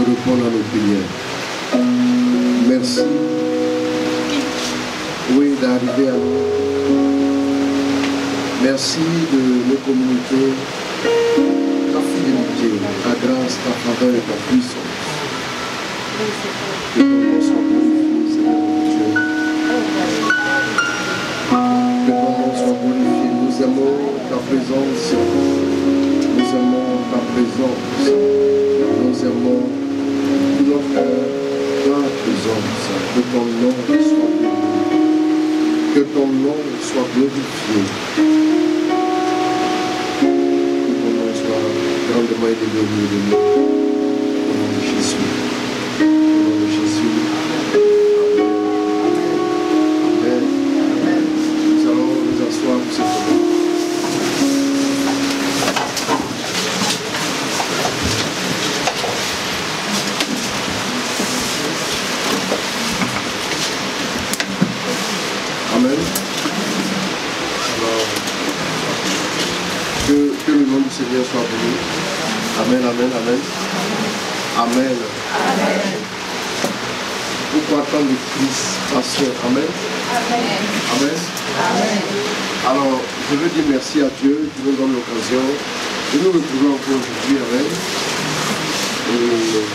répondre à nos prières. Merci, oui, d'arriver à nous. Merci de nous communiquer ta fidélité, ta grâce, ta faveur et ta puissance. Que ton nom soit glorifié, Seigneur Dieu. Que ton nom soit glorifié. Nous aimons ta présence. Nous aimons ta présence. Nous aimons tout notre cœur ta présence. Que ton nom soit glorifié. Que ton nom soit glorifié. Que ton nom soit grandement élevé au milieu de nous. Au nom de Jésus. Au nom de Jésus. Amen. Amen. Nous allons nous asseoir pour cette moment. Amen. Alors, que le nom du Seigneur soit béni. Amen, amen, amen. Amen. Amen. Pourquoi tant de crispation? Amen. Amen. Amen. Amen. Alors, je veux dire merci à Dieu qui nous donne l'occasion de nous retrouver encore aujourd'hui. Amen. Et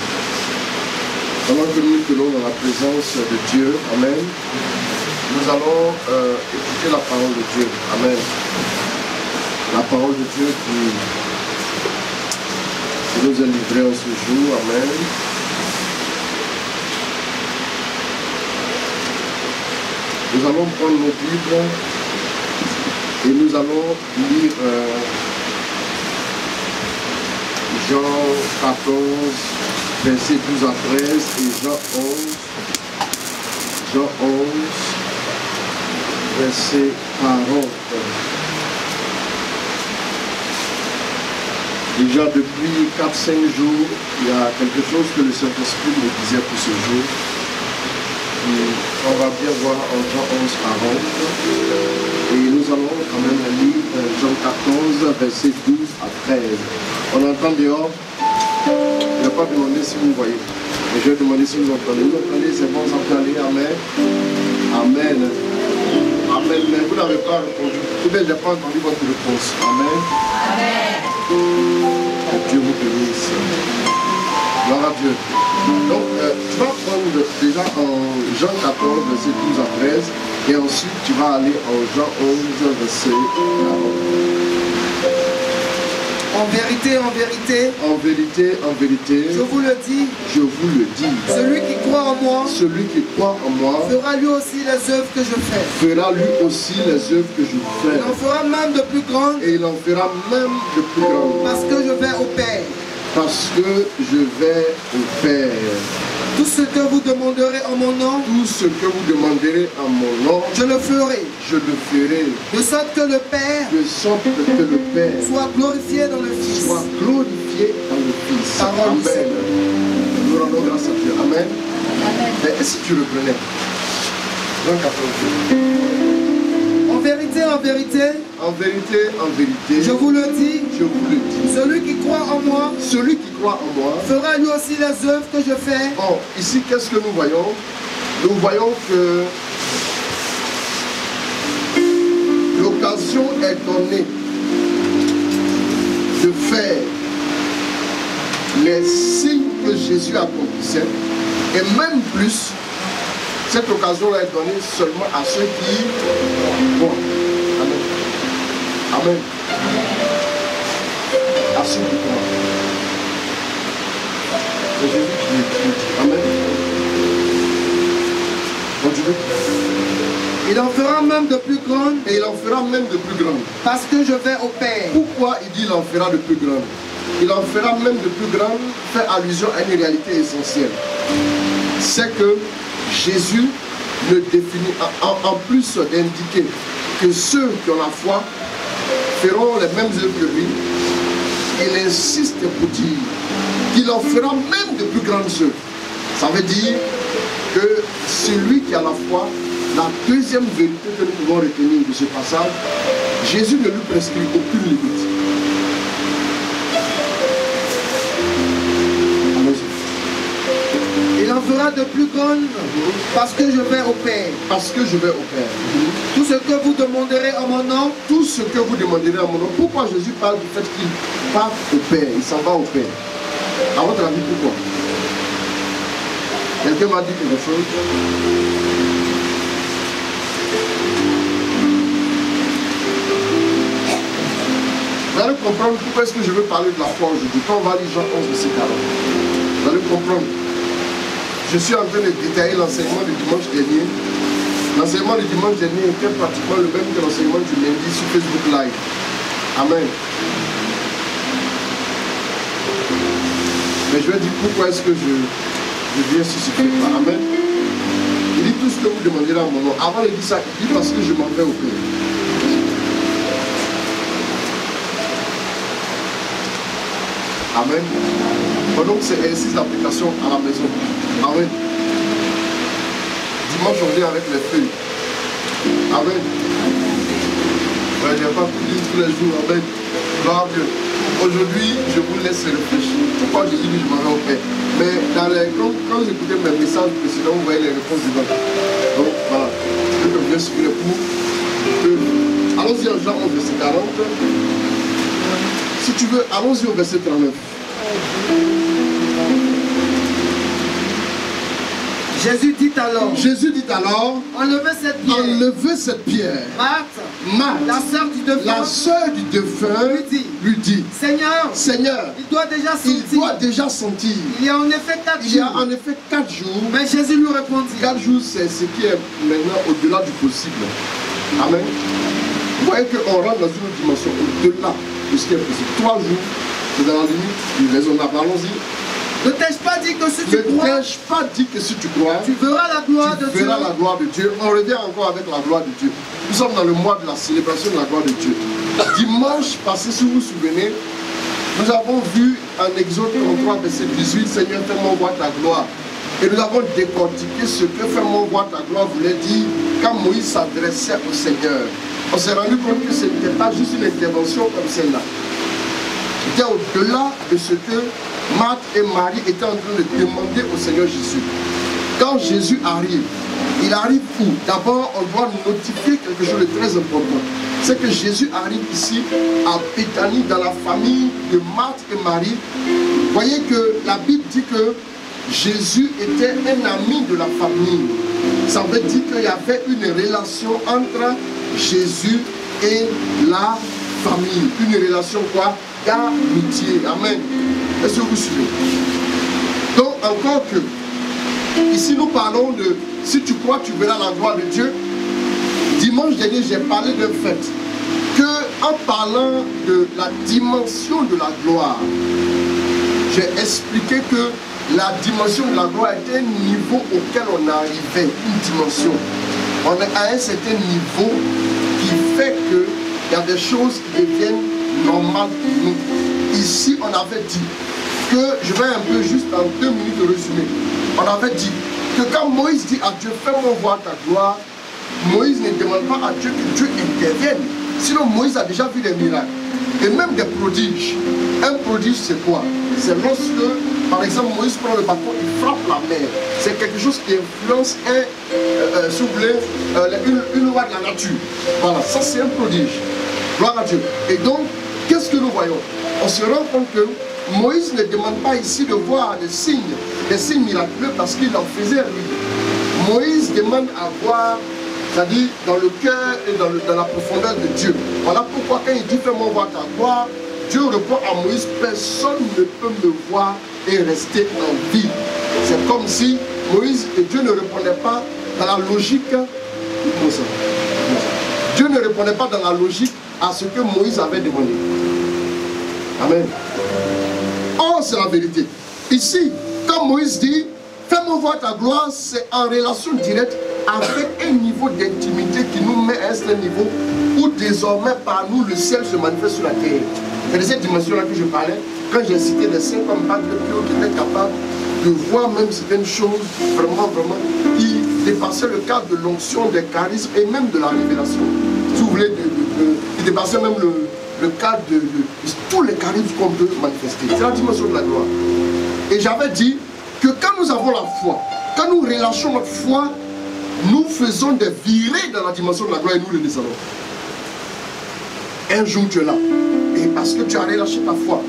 pendant que nous tenons dans la présence de Dieu, amen, nous allons écouter la parole de Dieu. Amen. La parole de Dieu qui nous est livrée en ce jour. Amen. Nous allons prendre nos Bibles et nous allons lire Jean 14, versets 12 à 13 et Jean 11, verset 40. Déjà depuis 4-5 jours, il y a quelque chose que le Saint-Esprit me disait pour ce jour. Et on va bien voir en Jean 11, 40. Et nous allons quand même lire Jean 14, verset 12 à 13. On entend dehors. Je ne vais pas demander si vous voyez. Mais je vais demander si vous entendez. Vous entendez, c'est bon, ça peut aller. Amen. Amen. Amen. Mais vous n'avez pas répondu. Ou bien je n'ai pas entendu votre réponse. Amen. Amen. Que Dieu vous bénisse. Gloire à Dieu. Donc, tu vas prendre déjà en Jean 14, verset 12 à 13. Et ensuite, tu vas aller en Jean 11, verset 40. En vérité, en vérité, en vérité, en vérité, je vous le dis, celui qui croit en moi, fera lui aussi les œuvres que je fais. Il en fera même de plus grandes. Parce que je vais au Père. Tout ce que vous demanderez en mon nom, je le ferai. De sorte que le Père soit glorifié dans le Fils. Amen. Nous rendons grâce à Dieu. Amen. Mais si tu le prenais, en vérité, en vérité, je vous le dis, celui qui croit en moi, fera lui aussi les œuvres que je fais. Bon, ici, qu'est-ce que nous voyons? Nous voyons que l'occasion est donnée de faire les signes que Jésus accomplissait, et même plus, cette occasion-là est donnée seulement à ceux qui croient. Amen. Amen. À ceux qui croient. C'est Jésus qui dit. Amen. Continue. Il en fera même de plus grandes. Et il en fera même de plus grandes. Parce que je vais au Père. Pourquoi il dit il en fera de plus grandes? Il en fera même de plus grandes fait allusion à une réalité essentielle. C'est que Jésus le définit, en plus d'indiquer que ceux qui ont la foi feront les mêmes œuvres que lui, il insiste pour dire qu'il en fera même de plus grandes œuvres. Ça veut dire que celui qui a la foi, la deuxième vérité que nous pouvons retenir de ce passage, Jésus ne lui prescrit aucune limite. 1 sera de plus grande parce que je vais au Père. Parce que je vais au Père. Tout ce que vous demanderez en mon nom. Tout ce que vous demanderez en mon nom. Pourquoi Jésus parle du fait qu'il part au Père? Il s'en va au Père. À votre avis, pourquoi? Quelqu'un m'a dit quelque chose? Vous allez comprendre pourquoi est-ce que je veux parler de la foi aujourd'hui. Quand on va lire Jean 11, verset 40, vous allez comprendre. Je suis en train de détailler l'enseignement du dimanche dernier. L'enseignement du dimanche dernier était pratiquement le même que l'enseignement du lundi sur Facebook Live. Amen. Mais je vais dire pourquoi est-ce que je viens sur ce truc. Amen. Il dit tout ce que vous demanderez à mon nom. Avant de dire ça, il dit parce que je m'en vais au Père. Amen. Donc c'est exercice d'application à la maison. Amen. Dimanche on vient avec les feuilles. Amen. Ouais, il n'y a pas tout dit tous les jours. Amen. Gloire à Dieu. Aujourd'hui, je vous laisse réfléchir. Pourquoi je dis que je m'en vais au Père? Mais quand j'écoutais mes messages précédents, vous voyez les réponses dedans. Donc voilà. Je veux bien suivre les cours. Allons-y en Jean 11, verset 40. Si tu veux, allons-y au verset 39. Jésus dit alors, enlevez cette pierre. Marthe, la sœur du défunt, lui dit, Seigneur, il doit déjà sentir. Il y a en effet 4 jours. Mais Jésus lui répondit. 4 jours, c'est ce qui est maintenant au-delà du possible. Amen. Vous voyez qu'on rentre dans une autre dimension, au-delà de ce qui est possible. 3 jours, c'est dans la limite raisonnable. Allons-y. Ne t'ai-je pas dit que si tu crois, tu verras la gloire de Dieu. On revient encore avec la gloire de Dieu. Nous sommes dans le mois de la célébration de la gloire de Dieu. Dimanche passé, si vous vous souvenez, nous avons vu en Exode 33, verset 18, Seigneur, fais-moi voir ta gloire. Et nous avons décortiqué ce que fais-moi voir ta gloire voulait dire quand Moïse s'adressait au Seigneur. On s'est rendu compte que ce n'était pas juste une intervention comme celle-là. C'était au-delà de ce que Marthe et Marie étaient en train de demander au Seigneur Jésus. Quand Jésus arrive, il arrive où? D'abord, on doit notifier quelque chose de très important. C'est que Jésus arrive ici à Béthanie, dans la famille de Marthe et Marie. Vous voyez que la Bible dit que Jésus était un ami de la famille. Ça veut dire qu'il y avait une relation entre Jésus et la famille. Une relation quoi? D'amitié. Amen. Est-ce que vous suivez? Donc encore que, ici nous parlons de, si tu crois tu verras la gloire de Dieu. Dimanche dernier j'ai parlé d'un fait, que en parlant de la dimension de la gloire, j'ai expliqué que la dimension de la gloire était un niveau auquel on arrivait, une dimension. On est à un certain niveau qui fait que il y a des choses qui deviennent normales pour nous. Ici, on avait dit que, je vais un peu juste en 2 minutes résumer, on avait dit que quand Moïse dit à Dieu, fais-moi voir ta gloire, Moïse ne demande pas à Dieu que Dieu intervienne. Sinon, Moïse a déjà vu des miracles. Et même des prodiges. Un prodige, c'est quoi? C'est lorsque, par exemple, Moïse prend le bâton, il frappe la mer. C'est quelque chose qui influence si vous voulez, une loi de la nature. Voilà, ça c'est un prodige. Gloire à Dieu. Et donc, qu'est-ce que nous voyons? On se rend compte que Moïse ne demande pas ici de voir des signes miraculeux parce qu'il en faisait lui. Moïse demande à voir, c'est-à-dire dans le cœur et dans la profondeur de Dieu. Voilà pourquoi quand il dit fais-moi voir ta gloire, Dieu répond à Moïse, personne ne peut me voir et rester en vie. C'est comme si Moïse et Dieu ne répondaient pas dans la logique. Dieu ne répondait pas dans la logique à ce que Moïse avait demandé. Amen. Or, c'est la vérité. Ici, quand Moïse dit fais-moi voir ta gloire, c'est en relation directe avec un niveau d'intimité qui nous met à un niveau où désormais par nous le ciel se manifeste sur la terre. C'est de cette dimension-là que je parlais quand j'ai cité les 5 hommes qui étaient capables de voir même certaines choses vraiment qui dépassaient le cadre de l'onction, des charismes et même de la révélation. Si vous voulez, qui dépassaient même le cadre de tous les charismes qu'on peut manifester. C'est la dimension de la gloire. Et j'avais dit que quand nous avons la foi, Quand nous relâchons notre foi, nous faisons des virées dans la dimension de la gloire et nous le descendons. Un jour tu es là. Et parce que tu as relâché ta foi,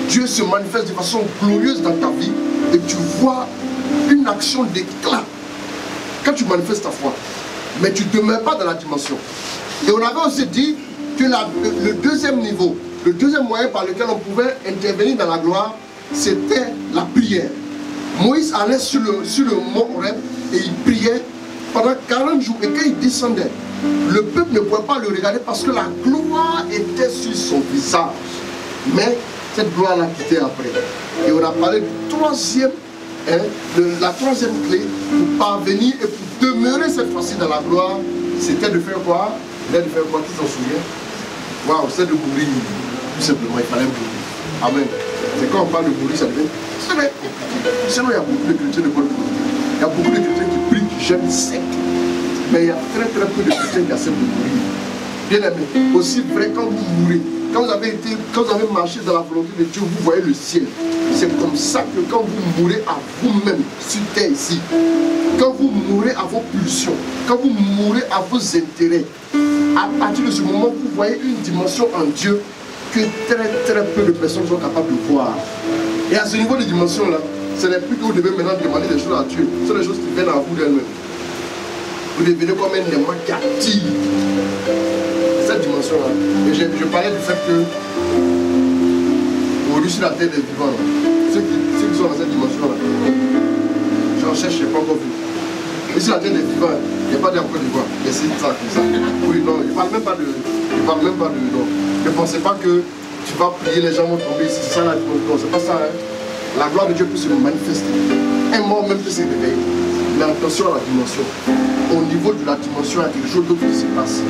Dieu se manifeste de façon glorieuse dans ta vie et tu vois une action d'éclat quand tu manifestes ta foi. Mais tu ne demeures pas dans la dimension. Et on avait aussi dit que le deuxième niveau, le deuxième moyen par lequel on pouvait intervenir dans la gloire, c'était la prière. Moïse allait sur le mont Horeb et il priait pendant 40 jours. Et quand il descendait, le peuple ne pouvait pas le regarder parce que la gloire était sur son visage. Mais cette gloire l'a quitté après. Et on a parlé du troisième, la troisième clé pour parvenir et pour demeurer cette fois-ci dans la gloire, c'était de faire quoi? C'était de faire quoi? Qui s'en souvient? Waouh, c'est de mourir. Tout simplement, il fallait mourir. Amen. C'est quand on parle de mourir, ça devient très compliqué. Sinon, il y a beaucoup de chrétiens de bonne volonté. Il y a beaucoup de chrétiens qui prient, qui jeûnent sec. Mais il y a très peu de chrétiens qui acceptent de mourir. Bien aimé, aussi vrai quand vous mourrez, quand vous avez marché dans la volonté de Dieu, vous voyez le ciel. C'est comme ça que quand vous mourrez à vous-même sur terre ici, quand vous mourrez à vos pulsions, quand vous mourrez à vos intérêts, à partir de ce moment, vous voyez une dimension en Dieu que très peu de personnes sont capables de voir. Et à ce niveau de dimension-là, ce n'est plus que vous devez maintenant demander des choses à Dieu. Ce sont des choses qui viennent à vous d'elles-mêmes. Vous devenez comme un aimant qui attire cette dimension-là. Et je parlais du fait que au sur la terre des vivants, ceux qui sont dans cette dimension-là, j'en cherche, je n'ai pas encore vu. Et sur la terre des vivants, il n'y a pas d'encore de voix. Mais c'est ça comme ça. Oui, non, il ne parle même pas de. Non. Ne pensez pas que tu vas prier, les gens vont tomber ici. C'est ça la dimension. C'est pas ça. Hein. La gloire de Dieu peut se manifester. Un mort même peut se réveiller. Mais attention à la dimension. Au niveau de la dimension, il y a quelque chose d'autre qui se passe.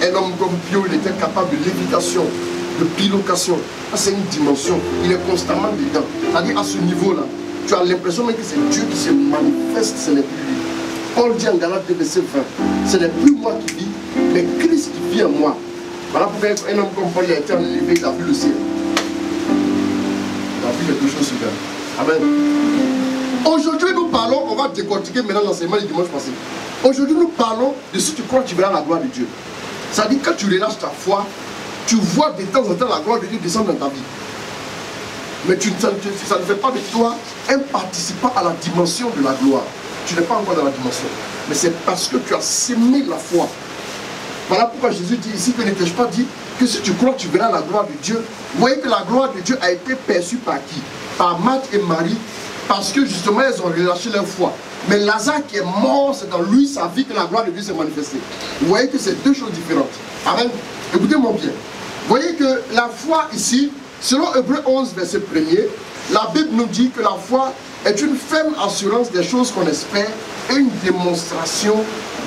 Un homme comme Pio, il était capable de lévitation, de bilocation. C'est une dimension. Il est constamment dedans. C'est-à-dire à ce niveau-là, tu as l'impression même que c'est Dieu qui se manifeste, ce n'est plus lui. Paul dit en Galates 2, verset 20, ce n'est plus moi qui vis, mais Christ qui vit en moi. Voilà pourquoi un homme comme Paul il a été enlevé, il a vu le ciel. Il a vu quelque chose super. Amen. Aujourd'hui nous parlons, on va décortiquer maintenant l'enseignement du dimanche passé. Aujourd'hui nous parlons de si tu crois que tu verras la gloire de Dieu. C'est-à-dire quand tu relâches ta foi, tu vois de temps en temps la gloire de Dieu descendre dans ta vie. Mais ça ne fait pas de toi un participant à la dimension de la gloire. Tu n'es pas encore dans la dimension. Mais c'est parce que tu as sémé la foi. Voilà pourquoi Jésus dit ici que ne t'ai-je pas dit que si tu crois tu verras la gloire de Dieu. Vous voyez que la gloire de Dieu a été perçue par qui? Par Marthe et Marie, parce que justement elles ont relâché leur foi. Mais Lazare qui est mort, c'est dans lui sa vie que la gloire de Dieu s'est manifestée. Vous voyez que c'est deux choses différentes. Amen. Écoutez-moi bien. Vous voyez que la foi ici, selon Hébreux 11, verset 1er, la Bible nous dit que la foi est une ferme assurance des choses qu'on espère et une démonstration,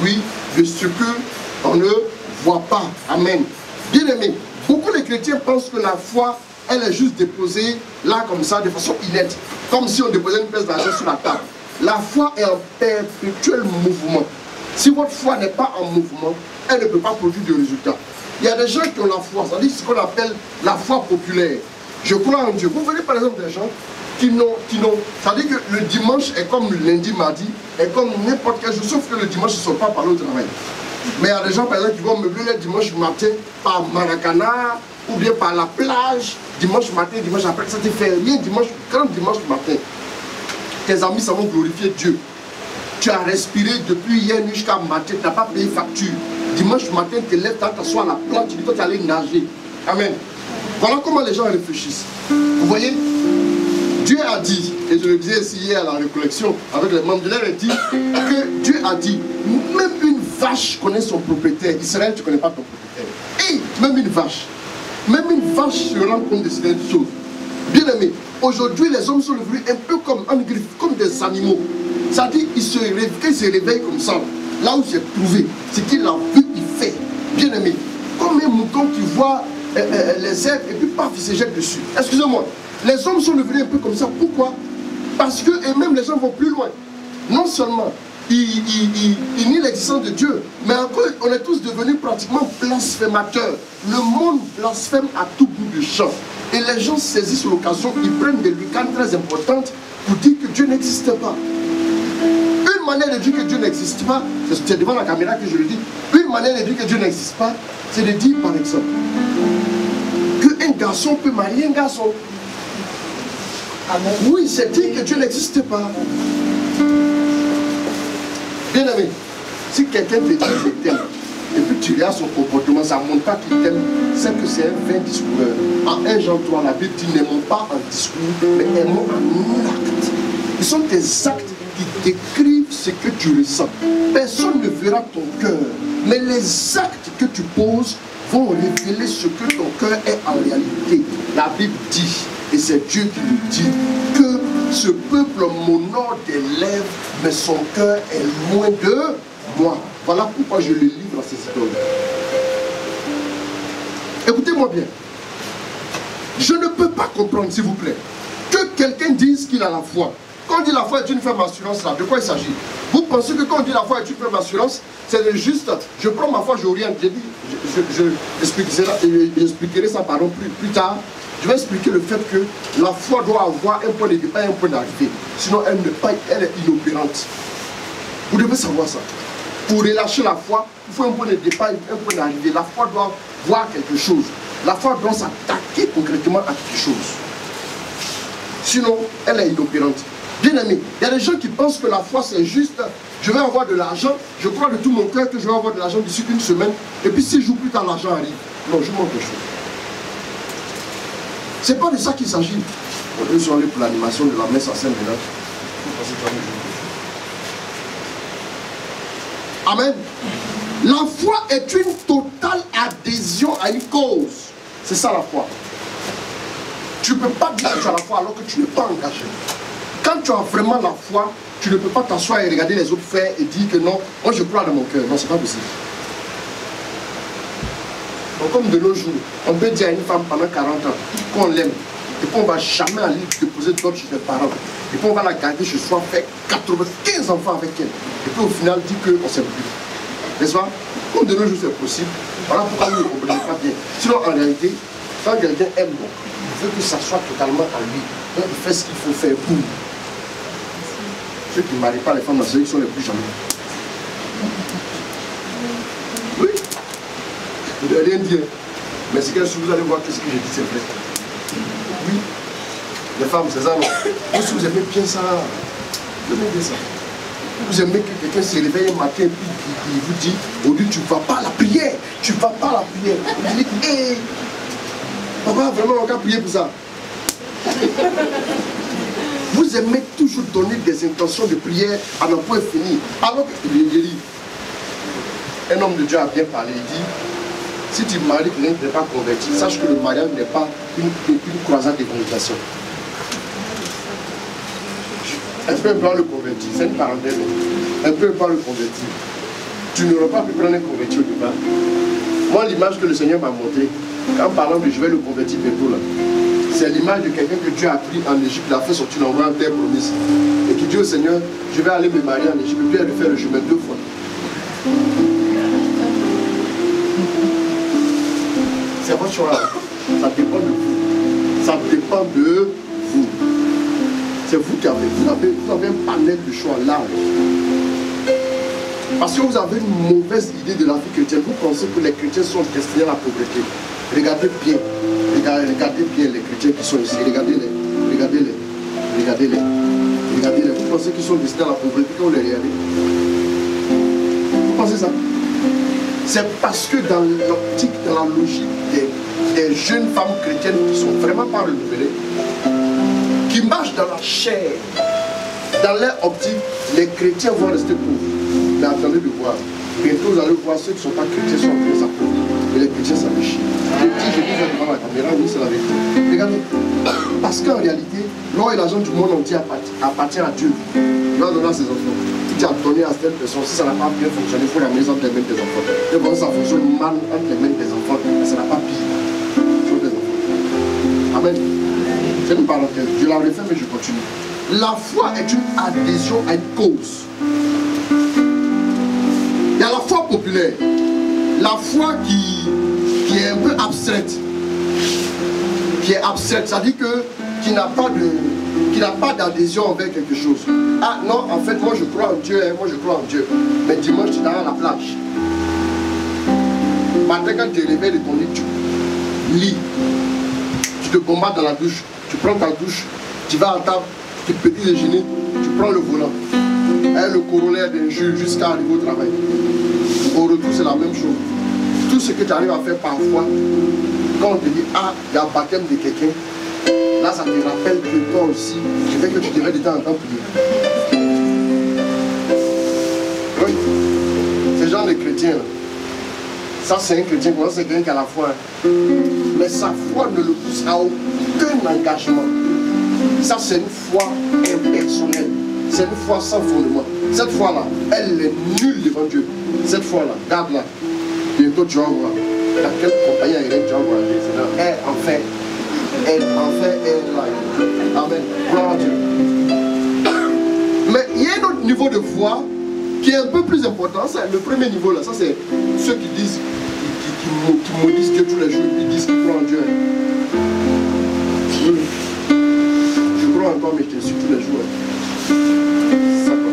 oui, de ce qu'on ne voit pas. Amen. Bien aimé, beaucoup de chrétiens pensent que la foi, elle est juste déposée là comme ça, de façon inerte, comme si on déposait une pièce d'argent sur la table. La foi est en perpétuel mouvement. Si votre foi n'est pas en mouvement, elle ne peut pas produire de résultats. Il y a des gens qui ont la foi, c'est-à-dire ce qu'on appelle la foi populaire. Je crois en Dieu. Vous voyez par exemple des gens qui n'ont, c'est-à-dire que le dimanche est comme le lundi, mardi, est comme n'importe quel jour, sauf que le dimanche, ils ne sont pas parlé au travail. Mais il y a des gens par exemple qui vont meubler le dimanche matin par Maracana, ou bien par la plage, dimanche matin, dimanche après, ça te fait rien dimanche, quand dimanche matin, tes amis savent glorifier Dieu. Tu as respiré depuis hier nuit jusqu'à matin, tu n'as pas payé facture. Dimanche matin, tu te lèves, tu t'assois à la plage, tu dis que tu es allé nager. Amen. Voilà comment les gens réfléchissent. Vous voyez, Dieu a dit, et je le disais ici hier à la récollection avec les membres, il a dit que Dieu a dit, même une vache connaît son propriétaire. Israël, tu ne connais pas ton propriétaire. Et même une vache se rend compte de certaines choses. Bien aimé, aujourd'hui les hommes sont devenus un peu comme des animaux. C'est-à-dire qu'ils se réveillent comme ça. Là où j'ai trouvé, c'est qu'il a vu, il fait. Bien aimé, comme un mouton qui voit les herbes et puis paf, il se jette dessus. Excusez-moi, les hommes sont devenus un peu comme ça. Pourquoi? Parce que, et même les gens vont plus loin. Non seulement ils nient l'existence de Dieu, mais encore on est tous devenus pratiquement blasphémateurs. Le monde blasphème à tout bout de champ. Et les gens saisissent l'occasion, ils prennent des lucanes très importantes pour dire que Dieu n'existe pas. manière de dire que Dieu n'existe pas, c'est devant la caméra que je le dis, une manière de dire que Dieu n'existe pas, c'est de dire par exemple qu'un garçon peut marier un garçon. Amen. Oui, c'est dire que Dieu n'existe pas. Bien aimé, si quelqu'un te dit qu'il t'aime, et puis tu regardes son comportement, ça ne montre pas qu'il t'aime, c'est que c'est un vain discours. En 1 Jean 3, la Bible dit n'aimons pas en discours, mais aimons en acte. Ce sont tes actes qui décrivent ce que tu ressens. Personne ne verra ton cœur, mais les actes que tu poses vont révéler ce que ton cœur est en réalité. La Bible dit, et c'est Dieu qui nous dit, que ce peuple m'honore des lèvres, mais son cœur est loin de moi. Voilà pourquoi je le livre à ces idoles. Écoutez-moi bien. Je ne peux pas comprendre, s'il vous plaît, que quelqu'un dise qu'il a la foi. Quand on dit la foi est une ferme assurance, là, de quoi il s'agit? Vous pensez que quand on dit la foi est une ferme assurance, c'est juste, je prends ma foi, j'oriente. J'expliquerai ça pardon, plus tard. Je vais expliquer le fait que la foi doit avoir un point de départ et un point d'arrivée. Sinon, elle est inopérante. Vous devez savoir ça. Pour relâcher la foi, il faut un point de départ et un point d'arrivée. La foi doit voir quelque chose. La foi doit s'attaquer concrètement à quelque chose. Sinon, elle est inopérante. Bien aimé, il y a des gens qui pensent que la foi c'est juste, je vais avoir de l'argent, je crois de tout mon cœur que je vais avoir de l'argent d'ici une semaine, et puis 6 jours plus tard l'argent arrive. Non, je montre quelque chose. C'est pas de ça qu'il s'agit. On est sur pour l'animation de la messe à Saint-Ménard. Amen. La foi est une totale adhésion à une cause. C'est ça la foi. Tu ne peux pas dire que tu as la foi alors que tu n'es pas engagé. Quand tu as vraiment la foi, tu ne peux pas t'asseoir et regarder les autres faire et dire que non, moi je crois dans mon cœur. Non, c'est pas possible. Donc, comme de nos jours, on peut dire à une femme pendant 40 ans qu'on l'aime et qu'on ne va jamais aller déposer d'autres chez ses parents. Et puis on va la garder chez soi, faire 95 enfants avec elle. Et puis au final, dire qu'on ne s'aime plus. N'est-ce pas? Comme de nos jours c'est possible. Voilà pourquoi nous ne comprenons pas bien. Sinon, en réalité, quand quelqu'un aime, bon, il veut que ça soit totalement à lui. Donc il fait ce qu'il faut faire pour. Ceux qui ne marient pas les femmes, c'est eux qui sont les plus jaloux. Oui. Je ne vais rien dire. Mais c'est que si vous allez voir que ce que j'ai dit, c'est vrai. Oui. Les femmes, c'est ça, non? Vous, si vous aimez bien ça, vous aimez bien ça. Vous aimez que quelqu'un se réveille un matin et puis il vous dit, aujourd'hui tu ne vas pas à la prière. Tu ne vas pas à la prière. Vous dites, hé, papa, vraiment, on va prier pour ça. Vous aimez toujours donner des intentions de prière à n'en point fini. Alors que, il dit, un homme de Dieu a bien parlé, il dit, si tu maries quelqu'un qui n'est pas converti, sache que le mariage n'est pas une croisade d'évangélisation. Un peu pas le convertir, c'est une parenthèse. Un peu pas le convertir. Tu n'aurais pas pu prendre un converti au départ. Moi, l'image que le Seigneur m'a montrée, en parlant de je vais le convertir bientôt là, c'est l'image de quelqu'un que Dieu a pris en Égypte, il a fait sortir l'envoi en terre promise. Et qui dit au Seigneur, je vais aller me marier en Égypte, et puis elle lui fait le chemin 2 fois. C'est votre choix. Ça dépend de vous. Ça dépend de vous. C'est vous qui avez. Vous avez un panel de choix large. Parce que vous avez une mauvaise idée de la vie chrétienne. Vous pensez que les chrétiens sont destinés à la pauvreté. Regardez bien. Regardez bien les chrétiens qui sont ici. Regardez-les. Regardez-les. Regardez-les. Regardez-les. Vous pensez qu'ils sont destinés à la pauvreté quand vous les regardez? Vous pensez ça? C'est parce que dans l'optique, dans la logique des jeunes femmes chrétiennes qui sont vraiment pas renouvelées, qui marchent dans la chair, dans leur optique, les chrétiens vont rester pauvres. Mais attendez de voir. Bientôt vous allez voir ceux qui ne sont pas chrétiens sont en train de s'appauvrir. Et les chrétiens s'enrichissent. Je dis devant la caméra, oui c'est la vérité. Regardez. Parce qu'en réalité, l'or et l'argent du monde entier appartient à Dieu. Il va donner à ses enfants. Si tu as donné à cette personne, si ça n'a pas bien fonctionné, il faut la mettre entre les mains des enfants. Et quand ça fonctionne mal entre les mains des enfants, ça n'a pas pire. Ce sont des enfants. Amen. C'est une parenthèse. Je la refais, mais je continue. La foi est une adhésion à une cause. Il y a la foi populaire. La foi qui est un peu abstraite. Qui est abstraite, c'est-à-dire que qui n'a pas qui n'a pas d'adhésion envers quelque chose. Ah non, en fait, moi je crois en Dieu, hein, moi je crois en Dieu. Mais dimanche, tu es à la plage. Matin, quand tu te réveilles de ton lit, tu lis. Tu te bombardes dans la douche. Tu prends ta douche, tu vas à table, tu petit déjeuner, tu prends le volant. Et le corollaire d'injures jusqu'à arriver au travail. Au retour, c'est la même chose. Tout ce que tu arrives à faire parfois, quand on te dit, ah, il y a un baptême de quelqu'un, là, ça te rappelle que toi aussi, tu fais que tu devais de temps en temps prier. Oui, ce genre de chrétien, là. Ça, c'est un chrétien, c'est quelqu'un qui a la foi. Mais sa foi ne le pousse à aucun engagement. Ça, c'est une foi impersonnelle. C'est une foi sans fondement. Cette foi-là, elle est nulle devant Dieu. Cette foi-là, garde-la. Bientôt, tu vas voir. Dans quelle compagnie aérienne tu vas voir. Elle, en fait, elle là. Amen. Gloire à Dieu. Mais il y a un autre niveau de foi qui est un peu plus important. C'est le premier niveau là. Ça, c'est ceux qui disent, qui maudissent Dieu tous les jours. Ils disent qu'ils croient en Dieu. Je crois encore, mais je te suis tous les jours. Ça va.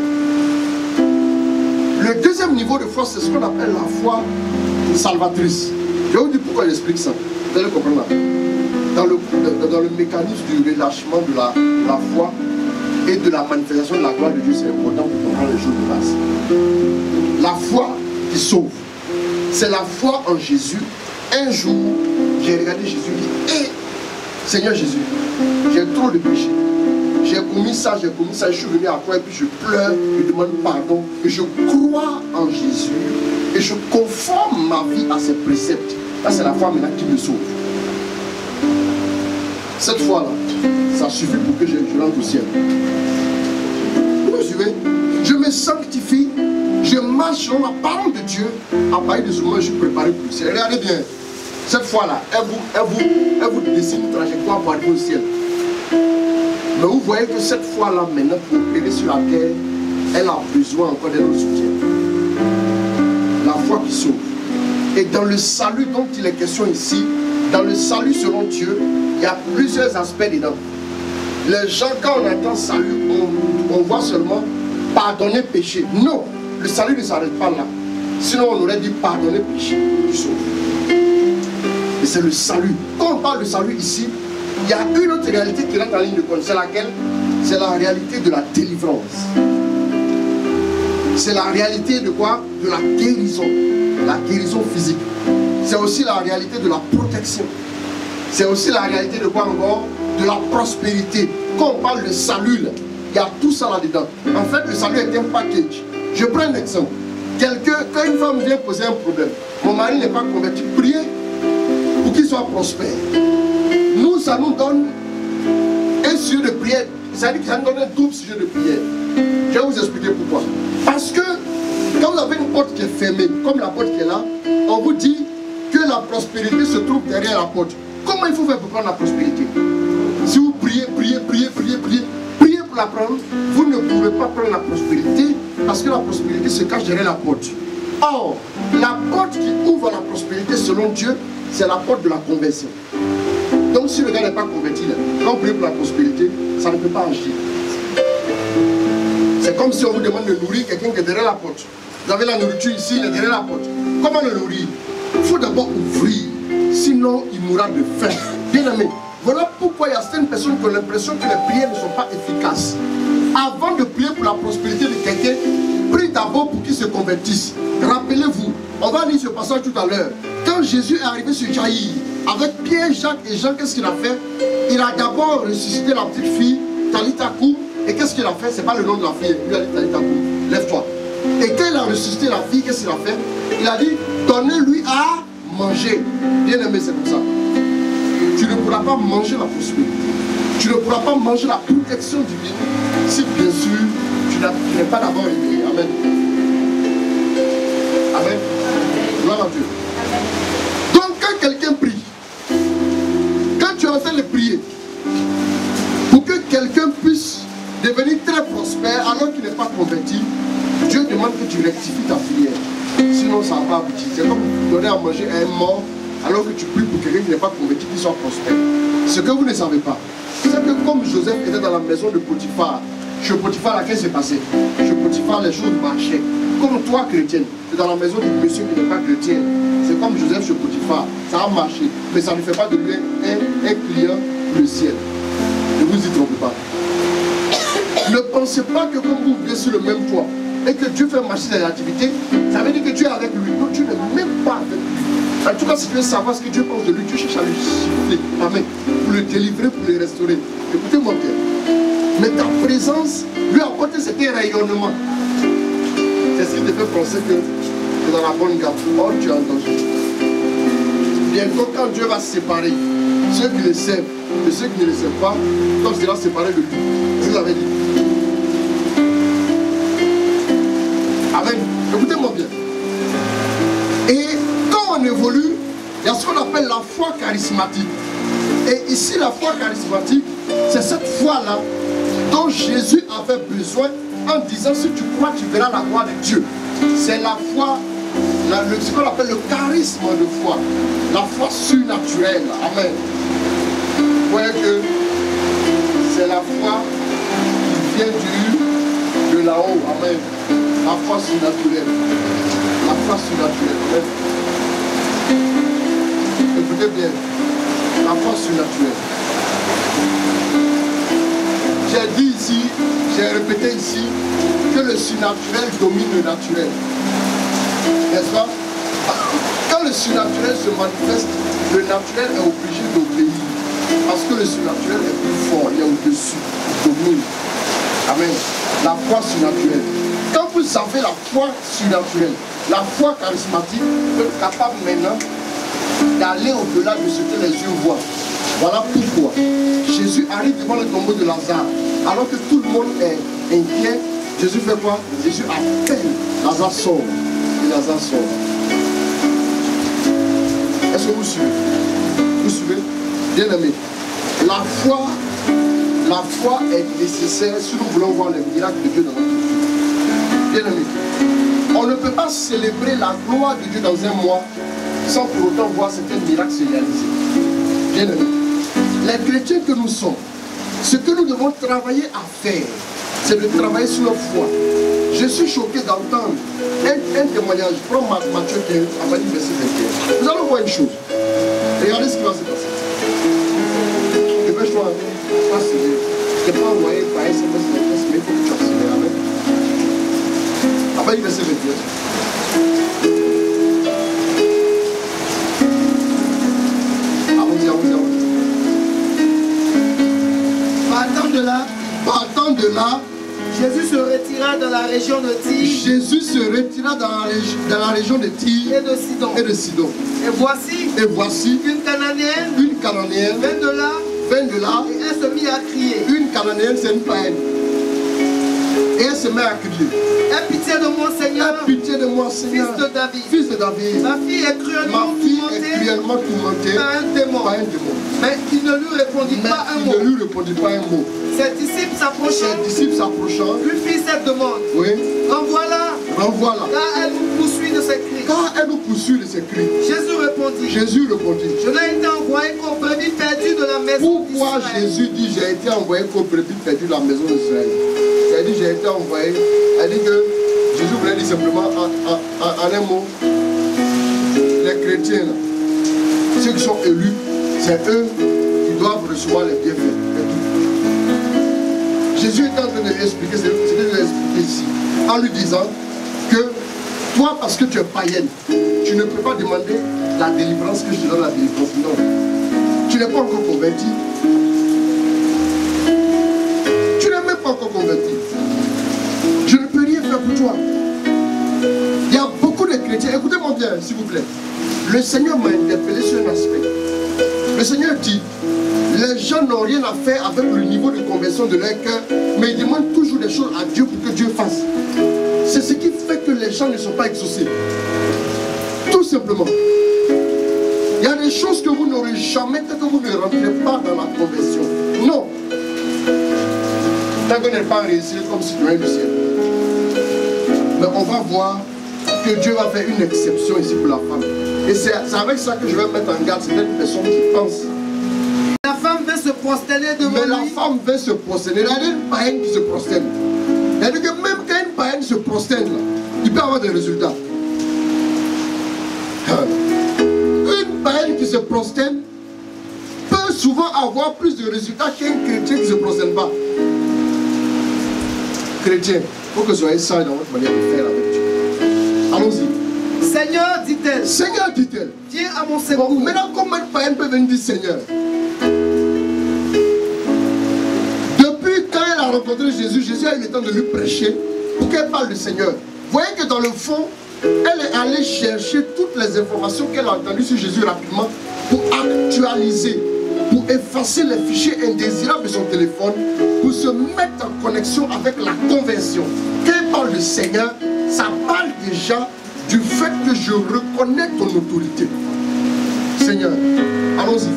Le deuxième niveau de foi, c'est ce qu'on appelle la foi salvatrice. Je vais vous dire pourquoi j'explique ça. Vous allez comprendre là. Dans le mécanisme du relâchement de la foi et de la manifestation de la gloire de Dieu, c'est important pour comprendre les choses de base. La foi qui sauve, c'est la foi en Jésus. Un jour, j'ai regardé Jésus et dit, hé, Seigneur Jésus, j'ai trop de péchés. J'ai commis ça, je suis venu à toi et puis je pleure, je demande pardon et je crois en Jésus et je conforme ma vie à ses préceptes. Là, c'est la foi maintenant qui me sauve. Cette fois-là, ça suffit pour que je rentre au ciel. Vous me suivez? Je me sanctifie, je marche dans la parole de Dieu. À partir de ce moment, je suis préparé pour le ciel. Regardez bien, cette fois-là, elle vous dessine une trajectoire pour arriver au ciel. Mais vous voyez que cette fois-là, maintenant, pour opérer sur la terre, elle a besoin encore d'un autre soutien. La foi qui sauve. Et dans le salut dont il est question ici, dans le salut selon Dieu, il y a plusieurs aspects dedans. Les gens, quand on entend salut, on voit seulement pardonner péché. Non, le salut ne s'arrête pas là. Sinon, on aurait dit pardonner péché. Tu sauves. Et c'est le salut. Quand on parle de salut ici, il y a une autre réalité qui rentre en ligne de compte. C'est laquelle? C'est la réalité de la délivrance. C'est la réalité de quoi? De la guérison. La guérison physique. C'est aussi la réalité de la protection. C'est aussi la réalité de quoi encore? De la prospérité. Quand on parle de salut, là, il y a tout ça là-dedans. En fait, le salut est un package. Je prends un exemple. Quand une femme vient poser un problème, mon mari n'est pas converti, priez pour qu'il soit prospère. Nous, ça nous donne un sujet de prière. C'est-à-dire que ça nous donne un double sujet de prière. Je vais vous expliquer pourquoi. Parce que quand vous avez une porte qui est fermée, comme la porte qui est là, on vous dit que la prospérité se trouve derrière la porte. Comment il faut faire pour prendre la prospérité? Si vous priez pour la prendre, vous ne pouvez pas prendre la prospérité parce que la prospérité se cache derrière la porte. Or, la porte qui ouvre la prospérité selon Dieu, c'est la porte de la conversion. Donc si le gars n'est pas converti, quand vous priez pour la prospérité, ça ne peut pas agir. C'est comme si on vous demande de nourrir quelqu'un qui est derrière la porte. Vous avez la nourriture ici, il est derrière la porte. Comment le nourrir? Il faut d'abord ouvrir, sinon il mourra de faim. Bien aimé, voilà pourquoi il y a certaines personnes qui ont l'impression que les prières ne sont pas efficaces. Avant de prier pour la prospérité de quelqu'un, prie d'abord pour qu'il se convertisse. Rappelez-vous, on va lire ce passage tout à l'heure. Quand Jésus est arrivé sur Jaïr, avec Pierre, Jacques et Jean, qu'est-ce qu'il a fait? Il a d'abord ressuscité la petite fille, Talita Kou. Et qu'est-ce qu'il a fait? C'est pas le nom de la fille. Il a dit Talita Kou, lève-toi. Et quand il a ressuscité la fille, qu'est-ce qu'il a fait? Il a dit, donnez-lui à manger. Bien aimé, c'est comme ça. Tu ne pourras pas manger la prospérité. Tu ne pourras pas manger la protection divine si bien sûr tu n'es pas d'abord éveillé. Amen. Amen. Gloire à Dieu. Donc quand quelqu'un prie, quand tu es en train de prier, pour que quelqu'un puisse devenir très prospère alors qu'il n'est pas converti, Dieu demande que tu rectifies ta prière. Sinon ça va pas aboutir. C'est comme donner à manger à un mort alors que tu pries pour quelqu'un qui n'est pas converti, qui soit prospère. Ce que vous ne savez pas, C'est que comme Joseph était dans la maison de Potiphar, chez Potiphar, là, qu'est-ce qui s'est passé? Chez Potiphar, les choses marchaient. Comme toi, chrétienne, tu es dans la maison du monsieur qui n'est pas chrétien. C'est comme Joseph chez Potiphar, ça a marché. Mais ça ne fait pas de lui un client pour le ciel. Ne vous y trompez pas. Ne pensez pas que comme vous vivez sur le même toit et que Dieu fait marcher des activités, ça veut dire que Dieu est avec lui. Non, Dieu n'est même pas avec lui. En tout cas, si tu veux savoir ce que Dieu pense de lui, tu cherches à le siffler, amen, pour le délivrer, pour le restaurer. Écoutez-moi bien. Mais ta présence lui apporte un certain rayonnement. C'est ce qui te fait penser que tu es dans la bonne gamme. Or, tu as entendu. Bientôt, quand Dieu va se séparer, ceux qui le servent et ceux qui ne le servent pas, quand tu seras séparé de lui. C'est ce que vous avez dit. Amen. Écoutez-moi bien. Et quand on évolue, il y a ce qu'on appelle la foi charismatique. Et ici, la foi charismatique, c'est cette foi-là dont Jésus avait besoin en disant, si tu crois, tu verras la gloire de Dieu. C'est la foi, ce qu'on appelle le charisme de foi. La foi surnaturelle. Amen. Vous voyez que c'est la foi qui vient de là-haut. Amen. La foi surnaturelle. La foi surnaturelle. Amen. Écoutez bien. La foi surnaturelle. J'ai dit ici, j'ai répété ici, que le surnaturel domine le naturel. N'est-ce pas? Quand le surnaturel se manifeste, le naturel est obligé d'obéir. Parce que le surnaturel est plus fort, il est au-dessus, il domine. Amen. La foi surnaturelle. Quand vous avez la foi surnaturelle, la foi charismatique, vous êtes capable maintenant d'aller au-delà de ce que les yeux voient. Voilà pourquoi Jésus arrive devant le tombeau de Lazare. Alors que tout le monde est inquiet, Jésus fait quoi? Jésus appelle Lazare sort. Et Lazare sort. Est-ce que vous suivez? Vous suivez? Bien aimé. La foi est nécessaire si nous voulons voir le miracle de Dieu dans notre vie. Bien aimé. On ne peut pas célébrer la gloire de Dieu dans un mois sans pour autant voir certains miracles se réaliser. Bien aimé. Les chrétiens que nous sommes, ce que nous devons travailler à faire, c'est de travailler sur notre foi. Je suis choqué d'entendre un témoignage. Prends Matthieu 15, à partir du verset 21. Nous allons voir une chose. Regardez ce qui va se passer. Dépêche-toi. Je ne t'ai pas envoyé par SMS, mais il faut que tu accélères. Amen. À partir du verset 21. Partant de là, Jésus se retira dans la région de Tyr. Jésus se retira dans la région de Tyr et de Sidon. Et voici une Cananéenne vint de là et elle se mit à crier. Une Cananéenne, c'est une païenne. Et elle se met à crier. Aie pitié de moi, Seigneur. Aie pitié de moi, Seigneur. Fils de David. Fils de David. Ma fille est cruellement tourmentée par un démon. Mais il ne lui répondit pas un mot. Ses disciples s'approchant, lui fit cette demande. Oui. Renvoie-la. Car elle nous poursuit de ses cris. Jésus répondit. Je n'ai été envoyé qu'aux brebis perdues de la maison d'Israël. Pourquoi Jésus dit j'ai été envoyé qu'aux brebis perdues de la maison d'Israël? Il a dit j'ai été envoyé. Elle dit que Jésus voulait dire simplement en un mot, les chrétiens, là, ceux qui sont élus, c'est eux qui doivent recevoir les bienfaits. Jésus est en train de lui expliquer, c'est ce qu'il lui a expliqué ici, en lui disant que toi, parce que tu es païenne, tu ne peux pas demander la délivrance que je te donne, la délivrance. Non. Tu n'es pas encore converti. Tu n'es même pas encore converti. Je ne peux rien faire pour toi. Il y a beaucoup de chrétiens. Écoutez-moi bien, s'il vous plaît. Le Seigneur m'a interpellé sur un aspect. Le Seigneur dit, les gens n'ont rien à faire avec le niveau de conversion de leur cœur, mais ils demandent toujours des choses à Dieu pour que Dieu fasse. C'est ce qui fait que les gens ne sont pas exaucés. Tout simplement. Il y a des choses que vous n'aurez jamais tant que vous ne rentrez pas dans la conversion. Non. Tant qu'on n'est pas réussi comme citoyen du ciel. Mais on va voir que Dieu va faire une exception ici pour la femme. Et c'est avec ça que je vais mettre en garde certaines personnes qui pensent. La femme veut vient se prosterner devant lui. Mais la femme vient se prosterner. Il y a une païenne qui se prosterne. C'est-à-dire que même quand une païenne se prosterne, il peut avoir des résultats. Une païenne qui se prosterne peut souvent avoir plus de résultats qu'un chrétien qui ne se prosterne pas. Chrétien, il faut que vous soyez sage dans votre manière de faire avec Dieu. Allons-y. Seigneur, dit-elle. Seigneur, dit-elle. Viens à mon secours. Bon, maintenant, comment une païenne peut venir dire Seigneur? Depuis quand elle a rencontré Jésus, Jésus a eu le temps de lui prêcher pour qu'elle parle du Seigneur. Vous voyez que dans le fond, elle est allée chercher toutes les informations qu'elle a entendues sur Jésus rapidement pour actualiser, pour effacer les fichiers indésirables de son téléphone, pour se mettre en connexion avec la conversion. Quand elle parle du Seigneur, ça parle déjà du fait que je reconnais ton autorité. Seigneur, allons-y.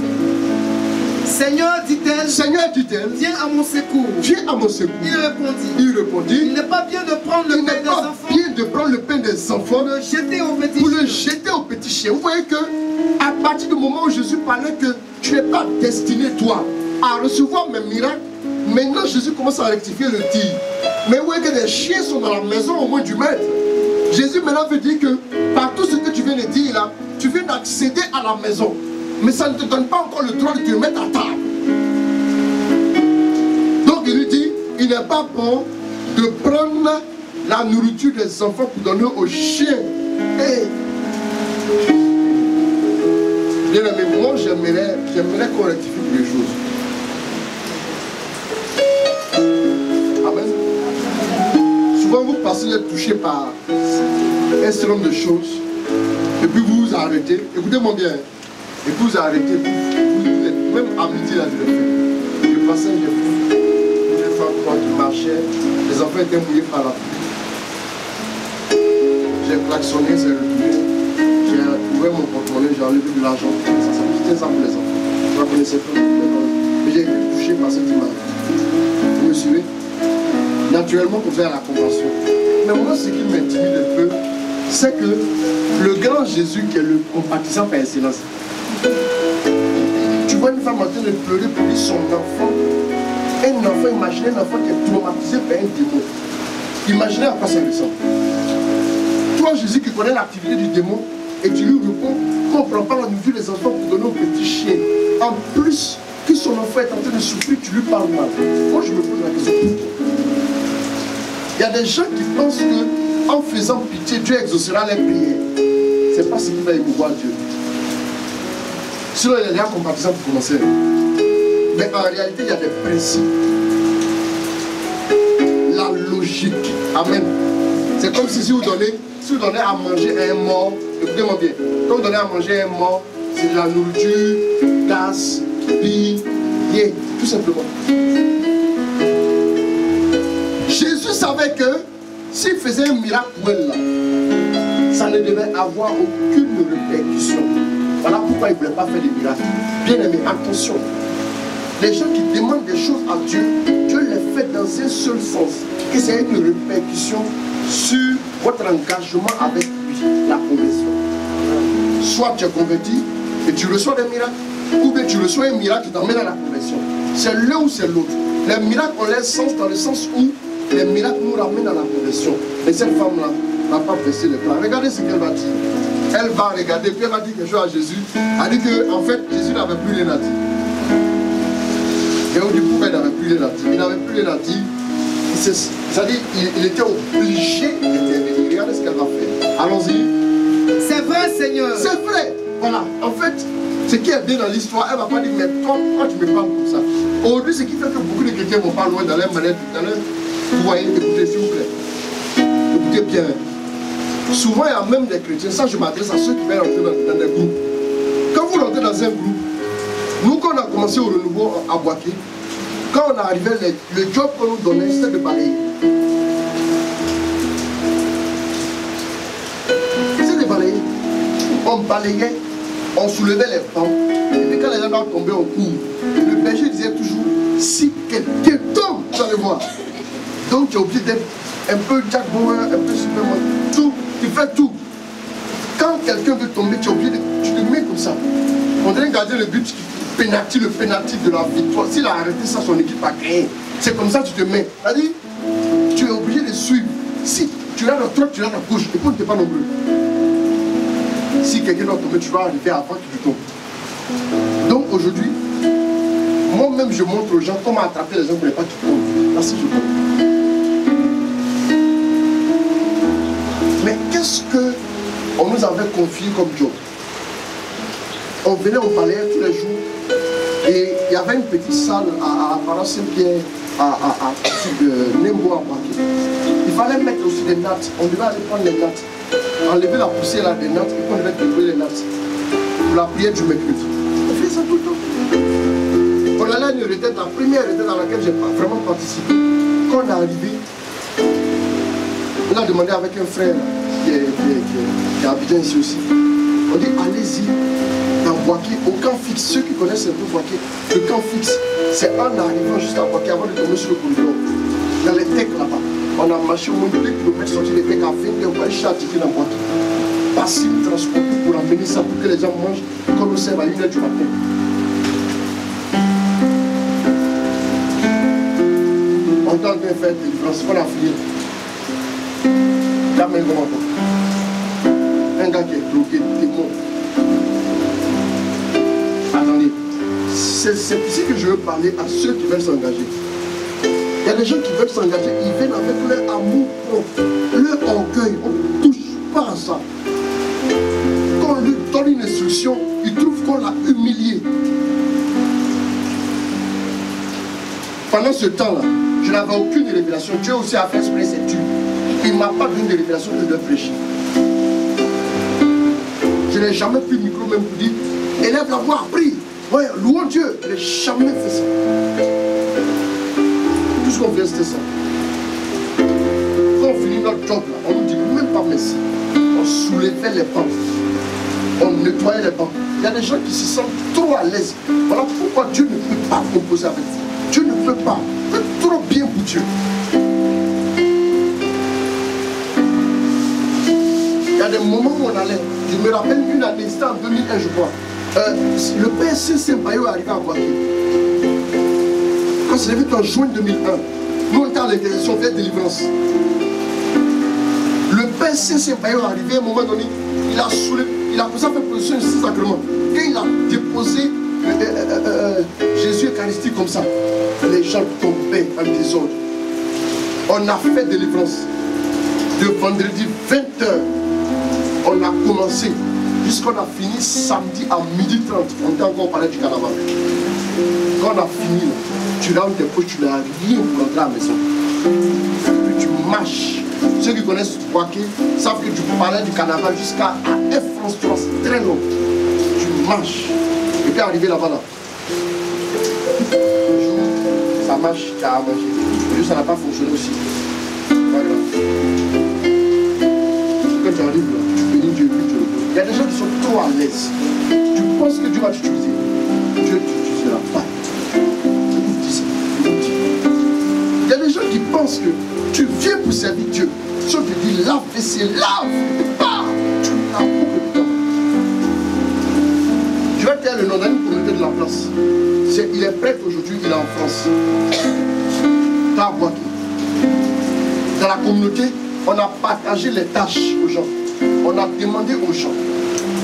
Seigneur, dit-elle. Seigneur, dit-elle. Viens à mon secours. Viens à mon secours. Il répondit. Il répondit. Il n'est pas bien de prendre le pain des enfants. Il n'est pas bien de prendre le pain des enfants. Pour le jeter aux petits chiens. Pour le jeter aux petits chiens. Vous voyez que à partir du moment où Jésus parlait que tu n'es pas destiné, toi, à recevoir mes miracles, maintenant Jésus commence à rectifier le tir. Mais vous voyez que les chiens sont dans la maison au moins du maître. Jésus maintenant veut dire que par tout ce que tu viens de dire là, tu viens d'accéder à la maison. Mais ça ne te donne pas encore le droit de te mettre à table. Donc il lui dit, il n'est pas bon de prendre la nourriture des enfants pour donner aux chiens. Hey. Bien aimé, moi j'aimerais qu'on rectifie les choses. Amen. Souvent vous passez d'être touché par un certain nombre de choses et puis vous vous arrêtez. Écoutez-moi bien. Et puis vous arrêtez. Même à midi là je l'ai fait. Je passais, j'ai vu une femme qui marchait. Les enfants étaient mouillés par la pluie. J'ai klaxonné, c'est retourné. J'ai ouvert mon porte-monnaie, j'ai enlevé de l'argent. C'était ça pour les enfants. Je ne la connaissais pas. Mais j'ai été touché par cette image. Vous me suivez? Naturellement, pour faire la compassion. Mais moi, ce qui m'intimide un peu, c'est que le grand Jésus, qui est le compatissant par excellence, tu vois une femme en train de pleurer pour dire son enfant. Un enfant, imaginez un enfant qui est traumatisé par un démon. Imaginez à quoi ça ressemble. Toi, Jésus, qui connaît l'activité du démon, et tu lui réponds qu'on ne prend pas la nourriture des enfants pour donner aux petits chiens. En plus, que son enfant est en train de souffrir, tu lui parles mal. Moi, je me pose la question. Il y a des gens qui pensent que en faisant pitié, Dieu exaucera les prières. Ce n'est pas ce qui va émouvoir Dieu. Sinon, il y a des compatissants pour commencer. Mais en réalité, il y a des principes. La logique. Amen. C'est comme si vous donnez à manger à un mort. Écoutez-moi bien. Quand vous donnez à manger à un mort, c'est de la nourriture, gaz, billet, tout simplement. Jésus savait que s'il faisait un miracle pour elle, là, ça ne devait avoir aucune répercussion. Voilà pourquoi il ne voulait pas faire des miracles. Bien aimé, attention. Les gens qui demandent des choses à Dieu, Dieu les fait dans un seul sens. Que c'est une répercussion sur votre engagement avec lui, la conversion. Soit tu es converti et tu reçois des miracles, ou bien tu reçois un miracle qui t'emmène à la conversion. C'est l'un ou c'est l'autre. Les miracles ont leur sens dans le sens où les miracles nous ramènent à la conversion. Et cette femme-là n'a pas pressé le plan. Regardez ce qu'elle va dire. Elle va regarder, puis elle va dire quelque chose à Jésus. Elle dit qu'en fait, Jésus n'avait plus rien à dire. Et on dit pourquoi il n'avait plus rien à dire. Il n'avait plus rien à dire. C'est-à-dire il était obligé d'intervenir. Regardez ce qu'elle va faire. Allons-y. C'est vrai, Seigneur. C'est vrai. Voilà. En fait, ce qui est bien dans l'histoire, elle ne va pas dire, mais toi, pourquoi tu me parles comme ça? Aujourd'hui, ce qui fait que beaucoup de chrétiens vont pas loin dans leur manette tout à l'heure. Vous voyez, écoutez s'il vous plaît. Écoutez bien. Souvent, il y a même des chrétiens, ça je m'adresse à ceux qui veulent rentrer dans des groupes. Quand vous rentrez dans un groupe, nous quand on a commencé au renouveau à Boaké, quand on arrivait, le job qu'on nous donnait, c'était de balayer. C'est de balayer. On balayait, on soulevait les bancs, et puis quand les gens tombaient en cours, le berger disait toujours, si quelqu'un tombe, tu vas le voir. Donc tu es obligé d'être un peu Jack Bauer, un peu Superman, tout, tu fais tout. Quand quelqu'un veut tomber, tu es obligé de, tu te mets comme ça. On dirait garder le but le pénalty de la victoire. S'il a arrêté ça, son équipe a gagné. C'est comme ça que tu te mets. C'est-à-dire, tu es obligé de suivre. Si tu es à droite, tu es à gauche, et qu'on ne t'est pas nombreux. Si quelqu'un doit tomber, tu vas arriver avant que tu tombes. Donc aujourd'hui, moi-même je montre aux gens comment attraper les gens pour ne pas qu'ils tombent. Là, si je tombe. Mais qu'est-ce qu'on nous avait confié comme job? On venait au palais tous les jours et il y avait une petite salle à la paroisse Saint-Pierre, à Nembo à Baké. Il fallait mettre aussi des nattes. On devait aller prendre les nattes, enlever la poussière là, des nattes et qu'on devait décoller les nattes pour la prière du mercredi. On faisait ça tout le temps. On allait à une retraite, la première retraite dans laquelle j'ai vraiment participé. Quand on est arrivé, on a demandé avec un frère qui est habitant ici aussi. On dit allez-y dans Boaké, au camp fixe. Ceux qui connaissent un peu Boaké, le camp fixe, c'est en arrivant jusqu'à Boaké avant de tomber sur le corridor. Dans les techs là-bas, on a marché au moins 2 km sorti des techs à 20 heures pour aller chercher dans Boaké. Passer le transport pour amener ça pour que les gens mangent qu'on nous serve à 1h du matin. On tente de faire des délivrance, on a fini. La main comment un gars qui est bloqué, démon. Attendez, c'est ici que je veux parler à ceux qui veulent s'engager. Il y a des gens qui veulent s'engager, ils viennent avec leur amour propre, leur orgueil. On ne touche pas à ça. Quand on lui donne une instruction, il trouve qu'on l'a humilié. Pendant ce temps-là, je n'avais aucune révélation. Dieu aussi a fait exprès cette tue. Il ne m'a pas donné de révélation que je dois prêcher. Je n'ai jamais pris le micro même pour dire élève la voix, prie. Ouais, louons Dieu. Je n'ai jamais fait ça. Tout ce qu'on fait, c'était ça. Quand on finit notre job, là, on ne nous dit même pas merci. On soulevait les bancs. On nettoyait les bancs. Il y a des gens qui se sentent trop à l'aise. Voilà pourquoi Dieu ne peut pas composer avec vous. Dieu ne peut pas. Vous êtes trop bien pour Dieu. Il y a des moments où on allait. Je me rappelle une année, c'était en 2001 je crois. Le PSC Saint-Payo est arrivé à Boaké. Quand c'est arrivé en juin 2001, nous on était à l'intercession, on fait délivrance. Le PSC Saint-Payo est arrivé à un moment donné, il a saoulé, il a posé à faire position de 6 sacrements. Quand il a déposé Jésus Eucharistique comme ça, les gens tombaient en désordre. On a fait délivrance. De vendredi 20h, on a commencé jusqu'on a fini samedi à 12h30. On était encore au palais du carnaval. Quand on a fini, là, tu rentres tes poches, tu n'as rien pour rentrer à la maison. Puis tu marches. Ceux qui connaissent Boaké savent que tu parlais du carnaval jusqu'à F France 3, c'est très long. Tu marches. Et puis arrivé là-bas, là. Le jour, ça marche, tu as à manger. Le jour, ça n'a pas fonctionné aussi. Voilà. Quand tu arrives là, tu bénis Dieu, puis tu le poses. Il y a des gens qui sont trop à l'aise. Tu penses que Dieu va t'utiliser. Dieu ne t'utilisera pas. Je vous dis ça. Il y a des gens qui pensent que tu viens pour servir Dieu. Si on te dit lave vaisselle, lave, pas. Tu laves beaucoup de temps. Je vais te dire le nom d'une communauté de la place. Il est prêt aujourd'hui, il est en France. Dans Boaké. Dans la communauté, on a partagé les tâches aux gens. On a demandé aux gens.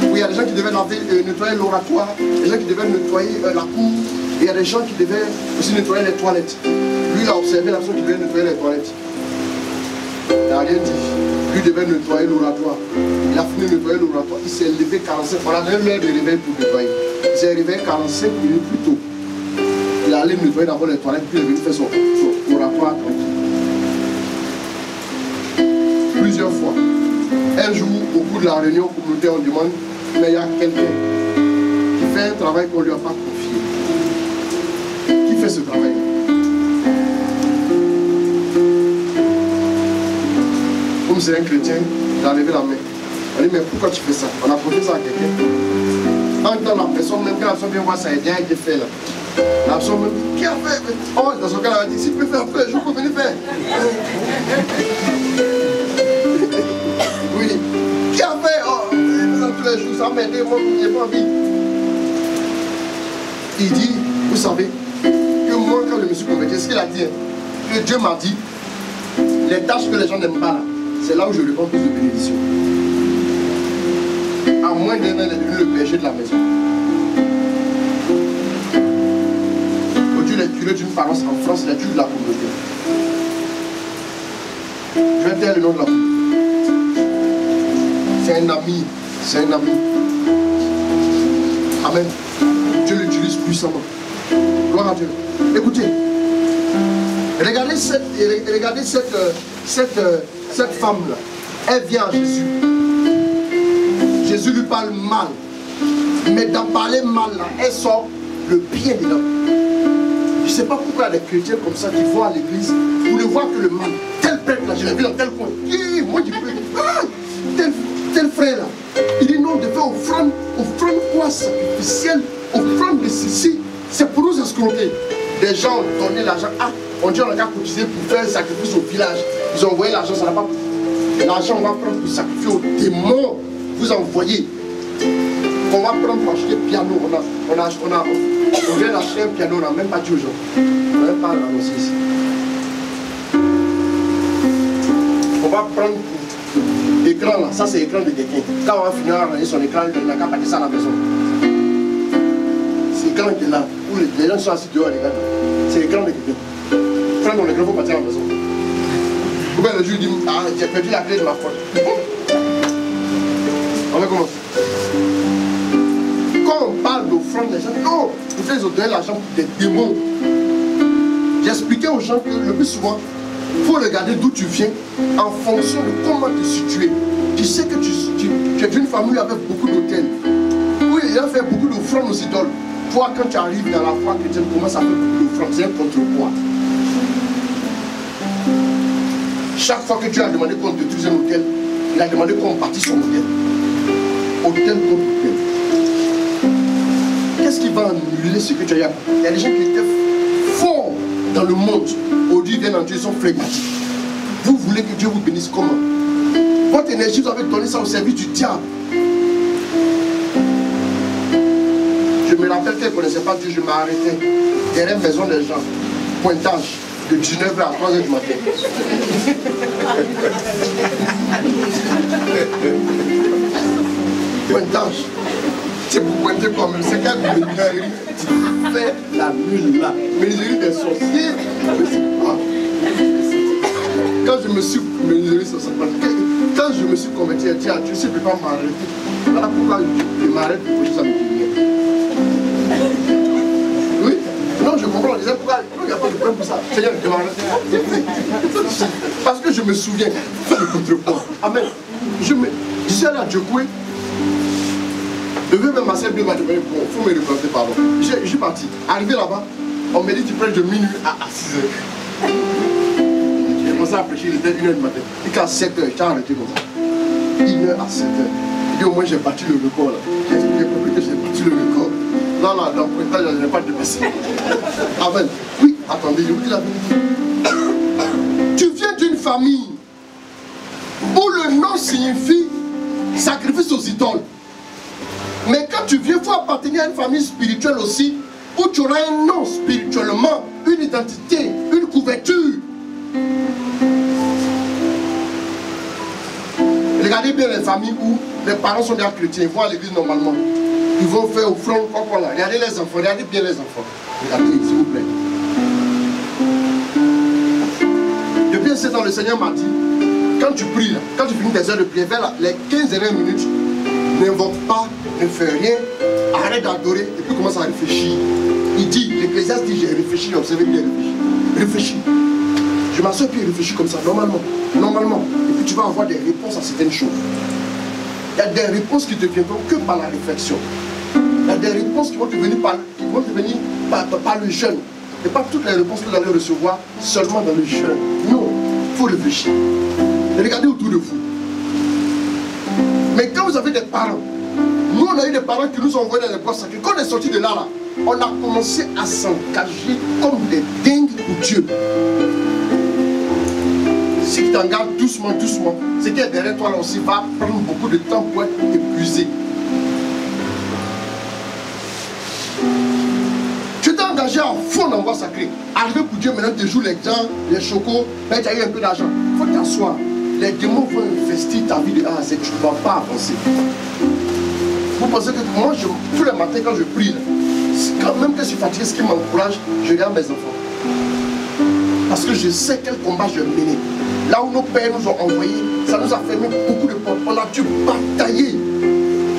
Oui, il y a des gens qui devaient nettoyer l'oratoire, des gens qui devaient nettoyer la cour, et il y a des gens qui devaient aussi nettoyer les toilettes. Lui, il a observé la personne qui devait nettoyer les toilettes. Il n'a rien dit. Lui devait nettoyer l'oratoire. Il a fini de nettoyer l'oratoire. Il s'est levé 45. Voilà, l'heure de réveil pour nettoyer. Il s'est réveillé 45 minutes plus tôt. Il est allé nettoyer d'abord les toilettes, puis il est venu faire son oratoire tranquille. Plusieurs fois. Un jour, au bout de la réunion communautaire, on demande, mais il y a quelqu'un qui fait un travail qu'on ne lui a pas confié. Qui fait ce travail? Comme c'est un chrétien, il a levé la main. On dit, mais pourquoi tu fais ça? On a posé ça à quelqu'un. En temps, la personne, même quand la personne vient voir, ça a bien été fait là. La personne me dit, qui a fait? Oh, dans son cas, elle a dit, s'il peut faire tous les jours, il faut venir faire. Oui. Qui a fait? Oh, tous les jours, ça m'a aidé, moi, je n'ai pas envie. Il dit, vous savez, que moi quand je me suis converti, ce qu'il a dit, que Dieu m'a dit, les tâches que les gens n'aiment pas là, c'est là où je réponds plus de bénédictions. À moins d'un an, il est devenu le berger de la maison. Aujourd'hui, les curés d'une paroisse en France, les curés de la communauté. Je vais taire le nom de la communauté. C'est un ami, c'est un ami. Amen. Dieu l'utilise puissamment. Gloire à Dieu. Écoutez, regardez cette femme-là. Elle vient à Jésus. Jésus lui parle mal. Mais dans parler mal, là, elle sort le bien dedans. Je ne sais pas pourquoi il y a des chrétiens comme ça qui vont à l'église pour ne voir que le mal. Tel prêtre là, je l'ai vu dans tel coin. Moi je peux. Tel frère là. Il dit non, de faire offrande quoi sacrificielle, offrande de ceci. C'est pour nous escroquer. Des gens ont donné l'argent. Ah, on dit on a qu'à cotiser pour faire un sacrifice au village. Ils ont envoyé l'argent, ça n'a pas. L'argent on va prendre pour sacrifier aux démons. Vous envoyez. On va prendre pour acheter un piano. On vient d'acheter un piano, on n'a même pas dit aux gens. On n'a même pas annoncé ici. On va prendre l'écran là, ça c'est l'écran de quelqu'un. Quand on va finir à son écran, il n'a qu'à passer ça à la maison. C'est l'écran qui est là, où les gens sont assis dehors, les gars. C'est l'écran de quelqu'un. Prends mon écran pour partir à la maison. Ou bien le jour il dit, ah, j'ai perdu la clé de ma porte. On va commencer. Quand on parle d'offrande, les gens disent, non, ils ont donné l'argent pour des démons. J'expliquais aux gens que le plus souvent, il faut regarder d'où tu viens en fonction de comment te situer. Tu sais que tu es d'une famille avec beaucoup d'hôtels, où il a fait beaucoup d'offrandes aux idoles. Toi, quand tu arrives dans la foi chrétienne, comment ça fait beaucoup d'offrandes? C'est un contrepoids. Chaque fois que Dieu a demandé qu'on détruise un hôtel, il a demandé qu'on bâtisse son hôtel. Hôtel contre hôtel. Qu'est-ce qui va annuler ce que tu as? Il y a des gens qui étaient forts dans le monde. Aujourd'hui, ils viennent en Dieu, ils sont flegmatiques. Vous voulez que Dieu vous bénisse comment? Votre énergie, vous avez donné ça au service du diable. Je me rappelle qu'elle ne connaissait pas Dieu, je m'arrêtais derrière la maison des gens. Pointage de 19h à 3h du matin. Pointage. C'est pour pointer comme c'est qu'un menuiserie. Tu fais la nuit là. Menuiserie des sorciers. Quand je me suis menuiserie sur quand je me suis converti à Dieu, tu sais, je ne peux pas m'arrêter. Voilà pourquoi je m'arrête pour que ça me guérit. Oui? Non, je comprends. On disait pourquoi il n'y a pas de problème pour ça. Seigneur, je m'arrête. Parce que je me souviens du contrepoids. Amen. Je suis allé à Djokoué. Le vieux même Marcel Bleu m'a dit, bon, il faut me représenter, pardon. Je suis parti. Arrivé là-bas, on m'a dit tu prêches de minuit à 6h. J'ai commencé à prêcher, il était 1h du matin. Et qu'à 7h, j'ai arrêté comme ça. 1h à 7h. Il dit au moins j'ai battu le record là. J'ai expliqué que j'ai battu le record. Là, dans le pointage, je n'ai pas dépassé. Amen. Oui, attendez, j'ai oublié la vérité. Tu viens d'une famille où le nom signifie sacrifice aux idoles. Mais quand tu viens, il faut appartenir à une famille spirituelle aussi, où tu auras un nom spirituellement, une identité, une couverture. Regardez bien les familles où les parents sont des chrétiens, ils vont à l'église normalement. Ils vont faire offrande, quoi là. Regardez les enfants, regardez bien les enfants. Regardez, s'il vous plaît. Depuis 7 ans, le Seigneur m'a dit, quand tu pries, là, quand tu finis tes heures de prière, vers les 15 dernières minutes, n'invoque pas, ne fais rien, arrête d'adorer et puis commence à réfléchir. Il dit, l'Ecclésiaste dit, j'ai réfléchi, observez bien, réfléchis. Je m'assois puis réfléchis comme ça, normalement. Et puis tu vas avoir des réponses à certaines choses. Il y a des réponses qui te viendront que par la réflexion. Il y a des réponses qui vont te venir par le jeûne. Et pas toutes les réponses que vous allez recevoir seulement dans le jeûne. Non, il faut réfléchir. Et regardez autour de vous. Mais quand vous avez des parents, nous on a eu des parents qui nous ont envoyés dans les bois sacrés. Quand on est sorti de là, on a commencé à s'engager comme des dingues pour Dieu. Si tu t'en gardes doucement, ce qui est derrière toi là aussi va prendre beaucoup de temps pour être épuisé. à fond dans voie sacrée. Arriver pour Dieu, maintenant, tu joues les gens, les chocos, ben, tu as eu un peu d'argent. Il faut t'asseoir. Les démons vont investir ta vie de A à Z. Tu ne vas pas avancer. Vous pensez que moi, tous les matins, quand je prie, quand même que je suis fatigué, ce qui m'encourage, je regarde mes enfants. Parce que je sais quel combat je menais. Là où nos pères nous ont envoyés, ça nous a fermé beaucoup de portes. On a dû batailler.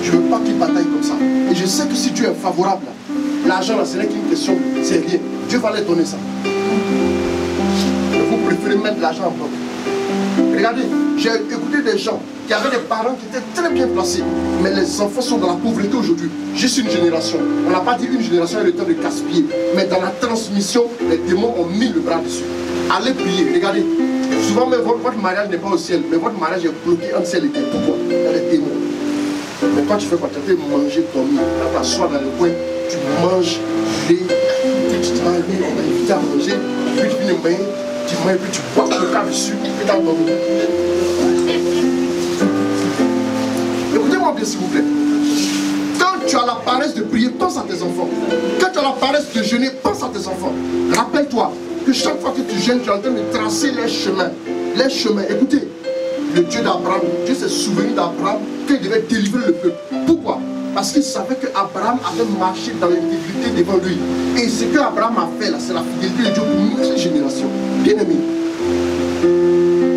Je ne veux pas qu'ils bataillent comme ça. Et je sais que si Dieu est favorable, l'argent, ce n'est qu'une question, c'est rien. Dieu va les donner ça. Mais vous préférez mettre l'argent en bloc. Regardez, j'ai écouté des gens qui avaient des parents qui étaient très bien placés, mais les enfants sont dans la pauvreté aujourd'hui. Juste une génération. On n'a pas dit une génération et le temps de casse-pied, mais dans la transmission, les démons ont mis le bras dessus. Allez prier, regardez. Souvent, mais votre mariage n'est pas au ciel, mais votre mariage est bloqué entre ciel et terre. Pourquoi? Il y a les démons. Mais toi, tu fais quoi? Tu fais manger, dormir. Quand tu t'assois dans le coin, tu manges, tu te manges, on va éviter à manger, puis tu finis de manger. Tu manges, puis tu bois le cas dessus, puis tu as dormi. Écoutez-moi bien, s'il vous plaît. Quand tu as la paresse de prier, pense à tes enfants. Quand tu as la paresse de jeûner, pense à tes enfants. Rappelle-toi que chaque fois que tu jeûnes, tu es en train de tracer les chemins. Les chemins. Écoutez, le Dieu d'Abraham, Dieu s'est souvenu d'Abraham qu'il devait délivrer le peuple. Pourquoi? Parce qu'il savait qu'Abraham avait marché dans l'intégrité devant lui. Et ce qu'Abraham a fait là, c'est la fidélité de Dieu pour toutes les générations. Bien aimé.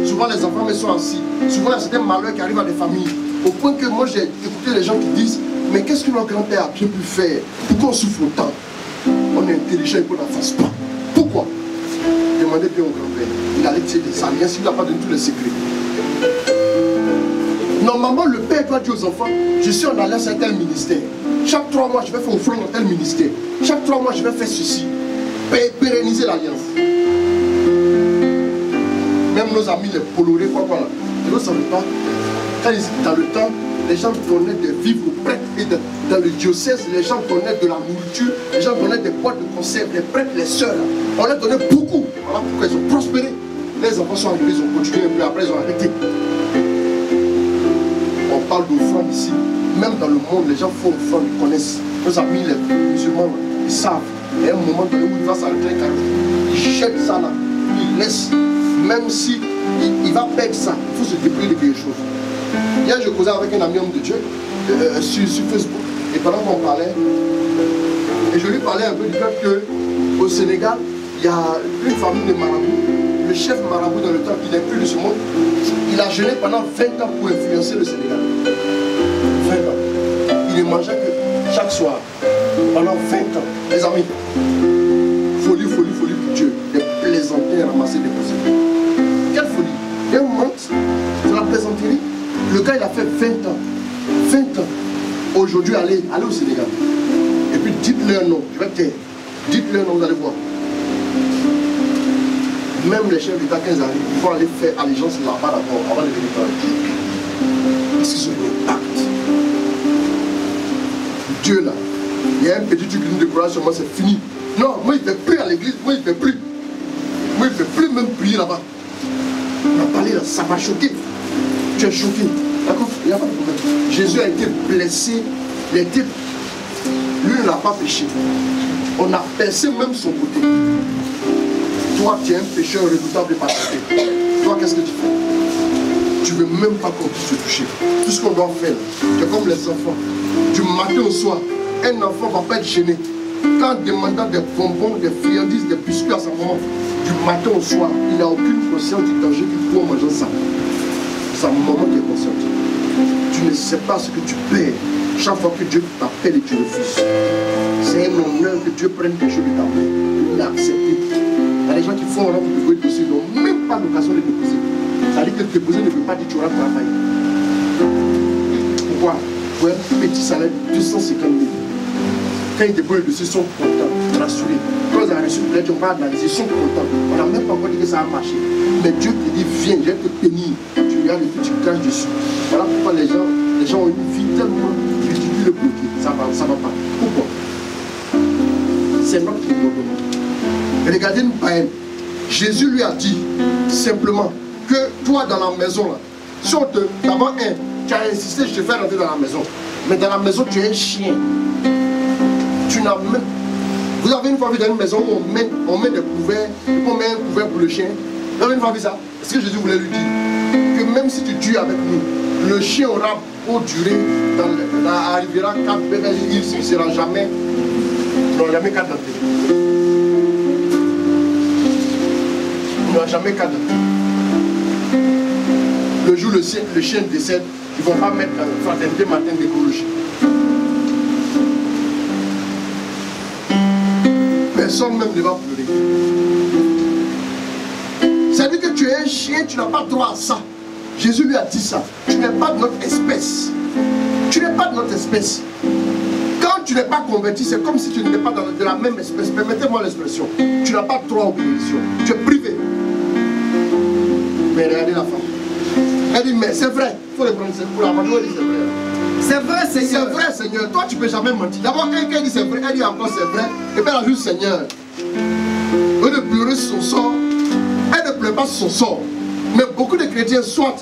Souvent les enfants me sont assis. Souvent il y a certains malheurs qui arrivent à des familles. Au point que moi j'ai écouté les gens qui disent, mais qu'est-ce que nos grands-pères a bien pu faire? Pourquoi on souffre autant? On est intelligent et qu'on n'en fasse pas. Pourquoi? Demandez bien au grand-père. Il allait tirer des alliances, il n'a pas donné tous les secrets. Normalement, le père doit dire aux enfants, je suis en alliance à tel ministère. Chaque 3 mois, je vais faire offrande dans tel ministère. Chaque 3 mois, je vais faire ceci. Pérenniser l'alliance. Même nos amis, les Polorés, quoi, là. Ils ne savent pas. Quand ils étaient dans le temps, les gens donnaient des vivres aux prêtres. Et dans le diocèse, les gens donnaient de la nourriture. Les gens donnaient des boîtes de conserve. Les prêtres, les sœurs, là. On leur donnait beaucoup. Voilà pourquoi ils ont prospéré. Les enfants sont arrivés, ils ont continué un peu. Après, ils ont arrêté. On parle d'offrande ici. Même dans le monde, les gens font offrande, ils connaissent. Nos amis, les musulmans, ils savent. Il y a un moment donné où il va s'arrêter, il jette ça là, il laisse. Même si il va perdre ça, il faut se débrouiller de quelque chose. Hier, je causais avec un ami homme de Dieu sur Facebook. Et pendant qu'on parlait, et je lui parlais un peu du fait qu'au Sénégal, il y a une famille de marabouts. Le chef marabout dans le temps, il n'est plus de ce monde. Il a jeûné pendant 20 ans pour influencer le Sénégal. 20 ans. Il ne mangeait que chaque soir. Pendant 20 ans. Les amis, folie, folie, folie pour Dieu. Des plaisanteries ramassées, déposées. Quelle folie. Il y a un moment, c'est la plaisanterie. Le gars, il a fait 20 ans. 20 ans. Aujourd'hui, allez au Sénégal. Et puis dites-leur non. Je vais taire. Dites-leur non, vous allez voir. Même les chefs d'État, quand ils arrivent, il faut aller faire allégeance là-bas d'abord, avant de venir travailler. Parce qu'ils ont un impact. Dieu là, il y a un petit truc qui nous décourage sur moi, c'est fini. Non, moi il ne fait plus à l'église, moi il ne fait plus. Moi il ne fait plus même prier là-bas. On a parlé là, ça m'a choqué. Tu es choqué. D'accord? Il n'y a pas de problème. Jésus a été blessé, lui ne l'a pas péché. On a percé même son côté. Toi, tu es un pécheur redoutable et passager. Toi, qu'est-ce que tu fais? Tu ne veux même pas qu'on puisse te toucher. Tout ce qu'on doit faire, c'est comme les enfants. Du matin au soir, un enfant ne va pas être gêné. Quand demandant des bonbons, des friandises, des biscuits à sa maman, du matin au soir, il n'a aucune conscience du danger qu'il court en mangeant ça. C'est sa maman qui est consciente. Tu ne sais pas ce que tu perds chaque fois que Dieu t'appelle et tu refuses. C'est un honneur que Dieu prenne quelque chose de ta main. Il l'a accepté. Il y a des gens qui font un rang pour déposer le dossier, ils n'ont même pas l'occasion de déposer. Ça veut dire que déposer ne veut pas dire que tu auras travaillé. Pourquoi? Pour un petit salaire de 250 000. Quand ils déposent le dossier, ils sont contents, rassurés. Quand ils ont reçu le lettre, on va analyser, ils sont contents. On n'a même pas encore dit que ça a marché. Mais Dieu te dit, viens, je vais te bénir. Tu regardes et puis tu craches dessus. Voilà pourquoi les gens ont une vie tellement ridicule et bloquée. Ça va pas. Pourquoi? C'est notre gouvernement. Regardez une païenne. Jésus lui a dit simplement que toi dans la maison là, si on te, d'abord tu as insisté, je te fais rentrer dans la maison. Mais dans la maison tu es un chien. Tu n'as même, Vous avez une fois vu dans une maison où on met des couverts, on met un couvert pour le chien. Vous avez une fois vu ça? Est-ce que Jésus voulait lui dire que même si tu tues avec nous, le chien aura beau durer, arrivera 4 bébés, il ne sera jamais, il n'aura jamais 4 dentés. Il n'aura jamais 4 dentés. Le jour où le chien décède, ils ne vont pas mettre fraternité matin d'écologie. Personne même ne va pleurer. C'est-à-dire que tu es un chien, tu n'as pas droit à ça. Jésus lui a dit ça. Tu n'es pas de notre espèce. Tu n'es pas de notre espèce. Quand tu n'es pas converti, c'est comme si tu n'étais pas de la même espèce. Permettez-moi l'expression. Tu n'as pas droit aux bénédictions. Tu es privé. Mais regardez la femme. Elle dit, mais c'est vrai. Il faut le prendre pour la manger. Elle dit, c'est vrai. C'est vrai, Seigneur. C'est vrai, Seigneur. Toi, tu ne peux jamais mentir. D'abord, elle dit c'est vrai. Elle dit encore c'est vrai. Et puis elle ajoute, Seigneur. Au lieu de pleurer sur son sort, elle ne pleure pas sur son sort. Mais beaucoup de chrétiens, soit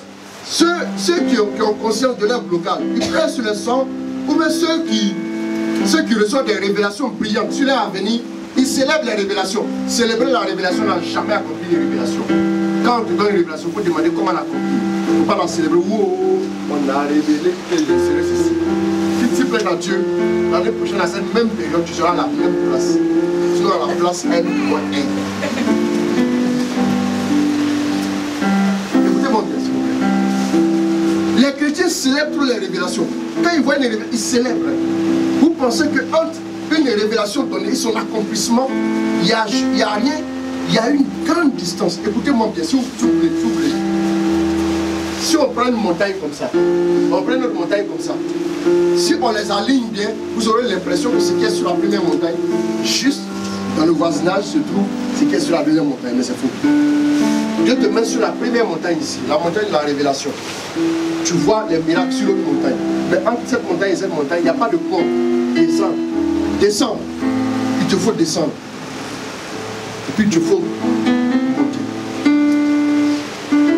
ceux qui ont conscience de leur blocage, ils pleurent sur le sort, ou bien ceux qui reçoivent des révélations brillantes sur leur avenir, ils célèbrent les révélations. Célébrer la révélation n'a jamais accompli les révélations. Quand on te donne une révélation, il faut demander comment l'accomplir. Il ne faut pas la célébrer. Oh, on a révélé que je serai ceci. Si tu plais à Dieu, l'année prochaine, à cette même période, tu seras à la même place. Tu seras à la place N moins 1. Écoutez-moi bien, s'il vous plaît. Les chrétiens célèbrent toutes les révélations. Quand ils voient une révélation, ils célèbrent. Vous pensez qu'entre une révélation donnée et son accomplissement, il n'y a rien. Il y a une grande distance. Écoutez-moi bien, s'il vous plaît. Si on prend une montagne comme ça, on prend une autre montagne comme ça, si on les aligne bien, vous aurez l'impression que ce qui est sur la première montagne, juste dans le voisinage se trouve ce qui est sur la deuxième montagne, mais c'est faux. Dieu te met sur la première montagne ici, la montagne de la révélation. Tu vois les miracles sur l'autre montagne. Mais entre cette montagne et cette montagne, il n'y a pas de pont. Descends. Descends. Il te faut descendre. Et puis il faut monter.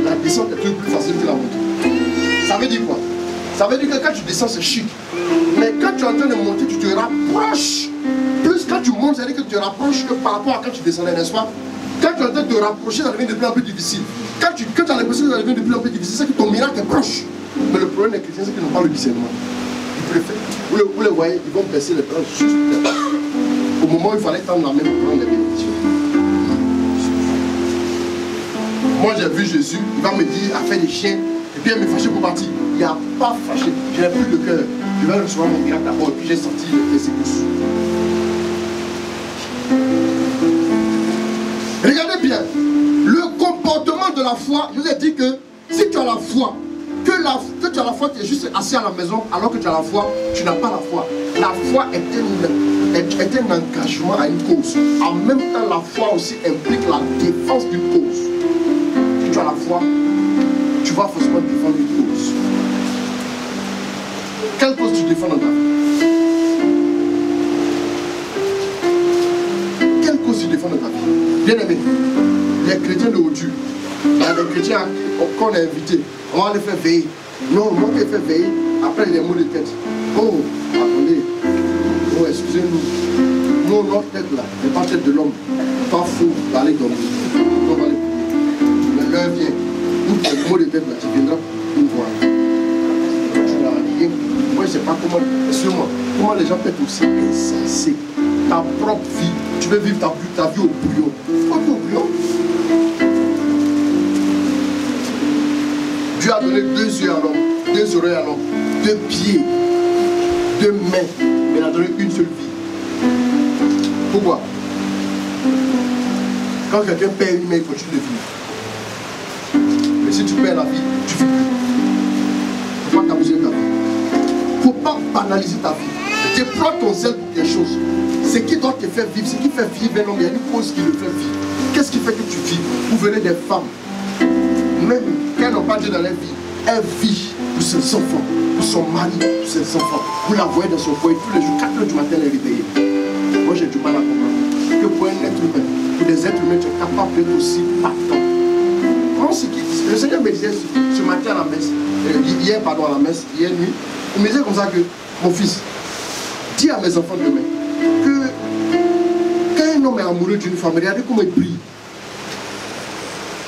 La descente est toujours plus facile que la montée. Ça veut dire quoi? Ça veut dire que quand tu descends, c'est chic. Mais quand tu es en train de monter, tu te rapproches. Plus quand tu montes, ça veut dire que tu te rapproches que par rapport à quand tu descendais, n'est-ce pas? Quand tu es en train de te rapprocher, ça devient de plus en plus difficile. Quand tu as l'impression que ça devient de plus en plus difficile, c'est que ton miracle est proche. Mais le problème des chrétiens, c'est qu'ils n'ont pas le discernement. Ils préfèrent. Vous les voyez, ils vont baisser les bras juste au moment où il fallait tendre la main pour prendre les bénédictions. Moi j'ai vu Jésus, il va me dire à faire des chiens, et puis il me fâcher pour partir. Il n'a pas fâché, je n'ai plus de cœur. Je vais recevoir mon miracle d'abord, et puis j'ai sorti les secousses. Regardez bien, le comportement de la foi, je vous ai dit que si tu as la foi, que tu as la foi, tu es juste assis à la maison, alors que tu as la foi, tu n'as pas la foi. La foi est un engagement à une cause. En même temps, la foi aussi implique la défense d'une cause. Si tu as la foi, tu vas forcément défendre une cause. Quelle cause tu défends dans ta vie? Quelle cause tu défends dans ta vie? Bien aimé, les chrétiens de Odu, il y a des chrétiens qu'on a invités, on va les faire veiller. Non, moi qui ai fait veiller, après les mots de tête. Oh, attendez, oh, excusez-nous. Nous, notre tête là, n'est pas tête de l'homme. Pas fou d'aller dormir. On va les prier. Mais l'heure vient, où les mots de tête là, tu viendras nous voir. Tu n'as rien. Moi, je ne sais pas comment, excusez-moi, comment les gens peuvent être aussi insensés. Ta propre vie, tu veux vivre ta vie au bouillon. Pas au bouillon. Dieu a donné 2 yeux à l'homme, 2 oreilles à l'homme, 2 pieds, 2 mains, mais il a donné une seule vie. Pourquoi? Quand quelqu'un perd une main, il continue de vivre. Mais si tu perds la vie, tu vis plus. Il ne faut pas t'amuser de ta vie. Il ne faut pas banaliser ta vie. Déploie ton zèle pour quelque chose. Ce qui doit te faire vivre, ce qui fait vivre un homme, il y a une cause qui le fait vivre. Qu'est-ce qui fait que tu vis? Vous venez des femmes. Même quand elles n'ont pas Dieu dans leur vie, elles vivent pour ses enfants, pour son mari, pour ses enfants. Vous la voyez dans son foyer tous les jours, 4 heures du matin, elle est réveillée. Moi j'ai du mal à comprendre que pour un être humain, pour des êtres humains, tu es capable d'être aussi partant. Le Seigneur me disait ce matin à la messe, hier à la messe, hier nuit, il me disait comme ça que, mon fils, dis à mes enfants demain que un homme est amoureux d'une femme, regardez comment il brille.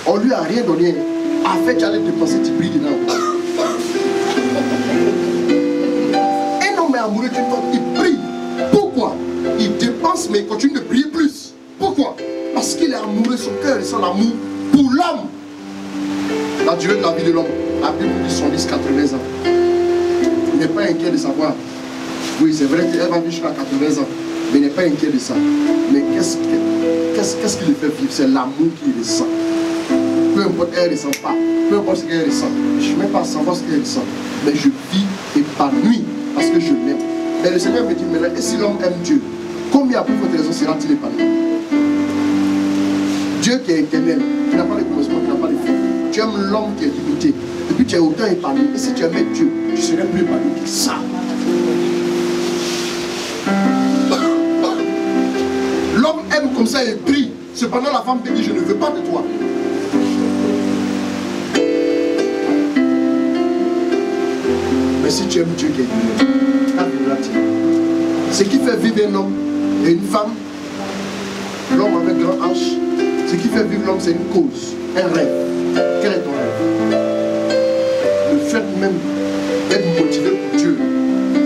On lui a rien donné. En fait, tu allais dépenser, tu brilles dedans. Un homme est amoureux d'une femme, il brille. Pourquoi? Il dépense, mais il continue de briller plus. Pourquoi? Parce qu'il est amoureux, son cœur ressent l'amour pour l'homme. La durée de la vie de l'homme, la Bible dit 110-80 ans. Il n'est pas inquiet de savoir. Oui, c'est vrai qu'elle va vivre jusqu'à 80 ans, mais il n'est pas inquiet de ça. Mais qu'est-ce qui le fait vivre? C'est l'amour qu'il ressent. Peu importe, elle ne ressent pas. Peu importe ce qu'elle ressent. Je ne vais même pas savoir ce qu'elle ressent. Mais je vis épanoui parce que je l'aime. Et le Seigneur me dit, mais là, et si l'homme aime Dieu, combien à plus forte raison sera-t-il épanoui? Dieu qui est éternel, qui n'a pas de commencement, qui n'a pas de fin. Tu aimes l'homme qui est limité. Et puis tu es autant épanoui. Et si tu aimais Dieu, tu serais plus épanoui que ça. L'homme aime comme ça et brille. Cependant, la femme te dit, je ne veux pas de toi. Mais si tu aimes Dieu qui est éternel, ce qui fait vivre un homme et une femme, l'homme avec grand H, ce qui fait vivre l'homme, c'est une cause, un rêve. Quel est ton rêve? Le fait même d'être motivé pour Dieu,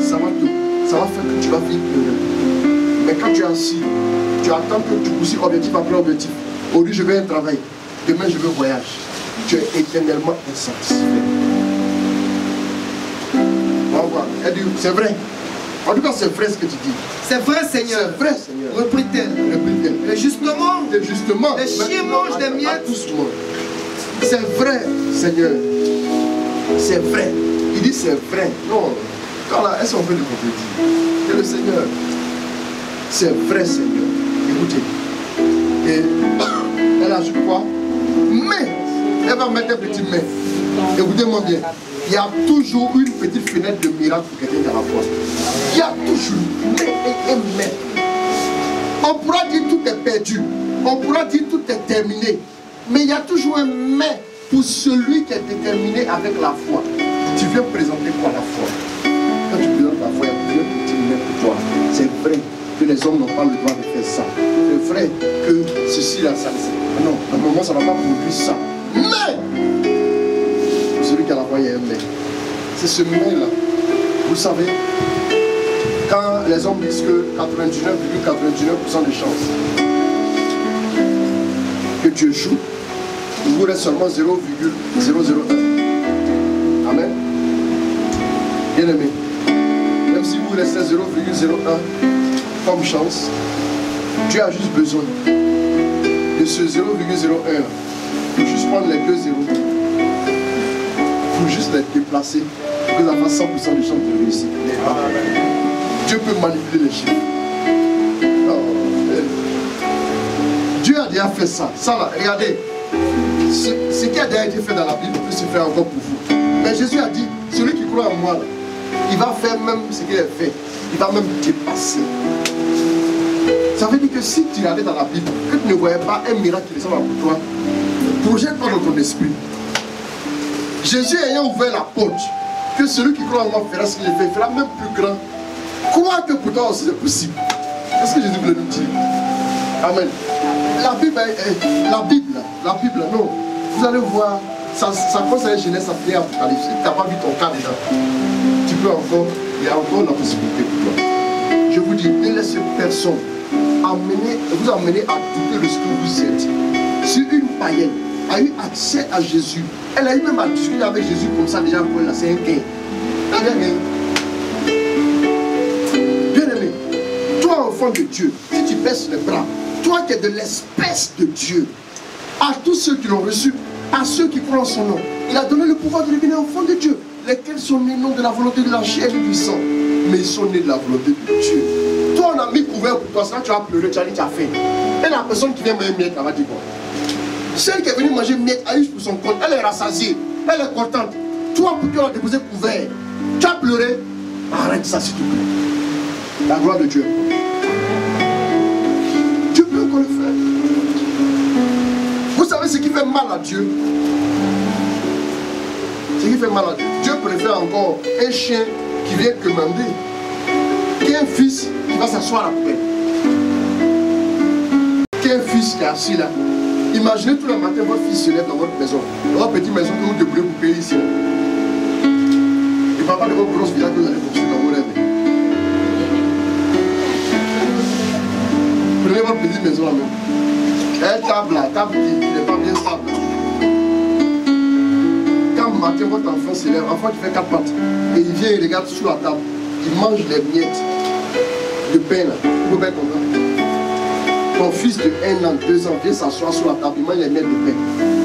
ça va faire que tu vas vivre heureux. Mais quand tu es assis, tu attends que tu pousses objectif après objectif. Aujourd'hui, je vais à un travail. Demain, je vais voyage. Tu es éternellement insatisfait. On va voir. Elle dit, c'est vrai. En tout cas, c'est vrai ce que tu dis. C'est vrai, Seigneur. C'est vrai, Seigneur. Reprit-elle. Et justement, les chiens mangent des miettes. C'est vrai, Seigneur. C'est vrai. Il dit c'est vrai. Non. Quand là, elles sont en train de compléter. Et le Seigneur, c'est vrai, Seigneur. Écoutez. Et elle ajoute quoi? Mais, elle va mettre un petit mais. Écoutez-moi bien. Il y a toujours une petite fenêtre de miracle pour quelqu'un qui a la foi. Il y a toujours mais. On pourra dire tout est perdu. On pourra dire tout est terminé. Mais il y a toujours un mais pour celui qui est déterminé avec la foi. Tu viens présenter quoi la foi? Quand tu présentes la foi, il y a plusieurs petits mais pour toi. C'est vrai que les hommes n'ont pas le droit de faire ça. C'est vrai que ceci là, ça. Non, normalement ça ne va pas produire ça. Mais celui qui a la foi, il y a un mais. C'est ce mais là. Vous savez, quand les hommes disent que 99,99% de chances que tu échoues, il vous reste seulement 0,001. Amen. Bien aimé. Même si vous restez 0,01 comme chance, Dieu a juste besoin de ce 0,01 pour juste prendre les 2 zéros, pour juste les déplacer, pour que ça fasse 100% de chance de réussir. Dieu peut manipuler les chiffres. Dieu a déjà fait ça. Ça là, regardez. Ce qui a déjà été fait dans la Bible peut se faire encore pour vous. Mais Jésus a dit, celui qui croit en moi, là, il va faire même ce qu'il a fait. Il va même dépasser. Ça veut dire que si tu regardais dans la Bible, que tu ne voyais pas un miracle qui ressemble pour toi, projette-toi dans ton esprit. Jésus ayant ouvert la porte, que celui qui croit en moi fera ce qu'il fait, il fera même plus grand. Crois que pour toi aussi c'est possible. Qu'est-ce que Jésus voulait nous dire? Amen. La Bible, non. Vous allez voir, ça concerne Genèse, ça finit Apocalypse. Si tu n'as pas vu ton cas déjà, tu peux encore, il y a encore la possibilité pour toi. Je vous dis, ne laissez personne vous amener à douter de ce que vous êtes. Si une païenne a eu accès à Jésus, elle a eu même à discuter avec Jésus comme ça déjà, c'est un gain. Bien aimé, toi enfant de Dieu, si tu baisses les bras, toi qui es de l'espèce de Dieu, à tous ceux qui l'ont reçu, à ceux qui croient en son nom, il a donné le pouvoir de devenir enfant de Dieu, lesquels sont nés non de la volonté de la chair et du sang, mais ils sont nés de la volonté de Dieu. Toi on a mis couvert pour toi, ça tu as pleuré, tu as dit tu as faim. Et la personne qui vient manger miette, elle va dire quoi? Celle qui est venue manger miette a eu pour son compte, elle est rassasiée, elle est contente. Toi pour qui on a déposé couvert, tu as pleuré, arrête ça s'il te plaît. La gloire de Dieu. Tu peux encore le faire. Vous savez ce qui fait mal à Dieu? Ce qui fait mal à Dieu. Dieu préfère encore un chien qui vient commander qu'un fils qui va s'asseoir après. qu'un fils qui est assis là, imaginez tout le matin votre fils se lève dans votre maison, dans votre petite maison que vous débrouillez pour payer ici. Il ne parle pas de vos grosses villas que vous allez construire dans vos rêves. Prenez votre petite maison là même. Elle table là, table qui n'est pas bien stable. Quand matin votre enfant se lève, enfant qui fait 4 pattes, et il vient et regarde sous la table, il mange les miettes de pain là, vous pouvez comprendre. Ton fils de 1 an, 2 ans vient s'asseoir sur la table, il mange les miettes de pain,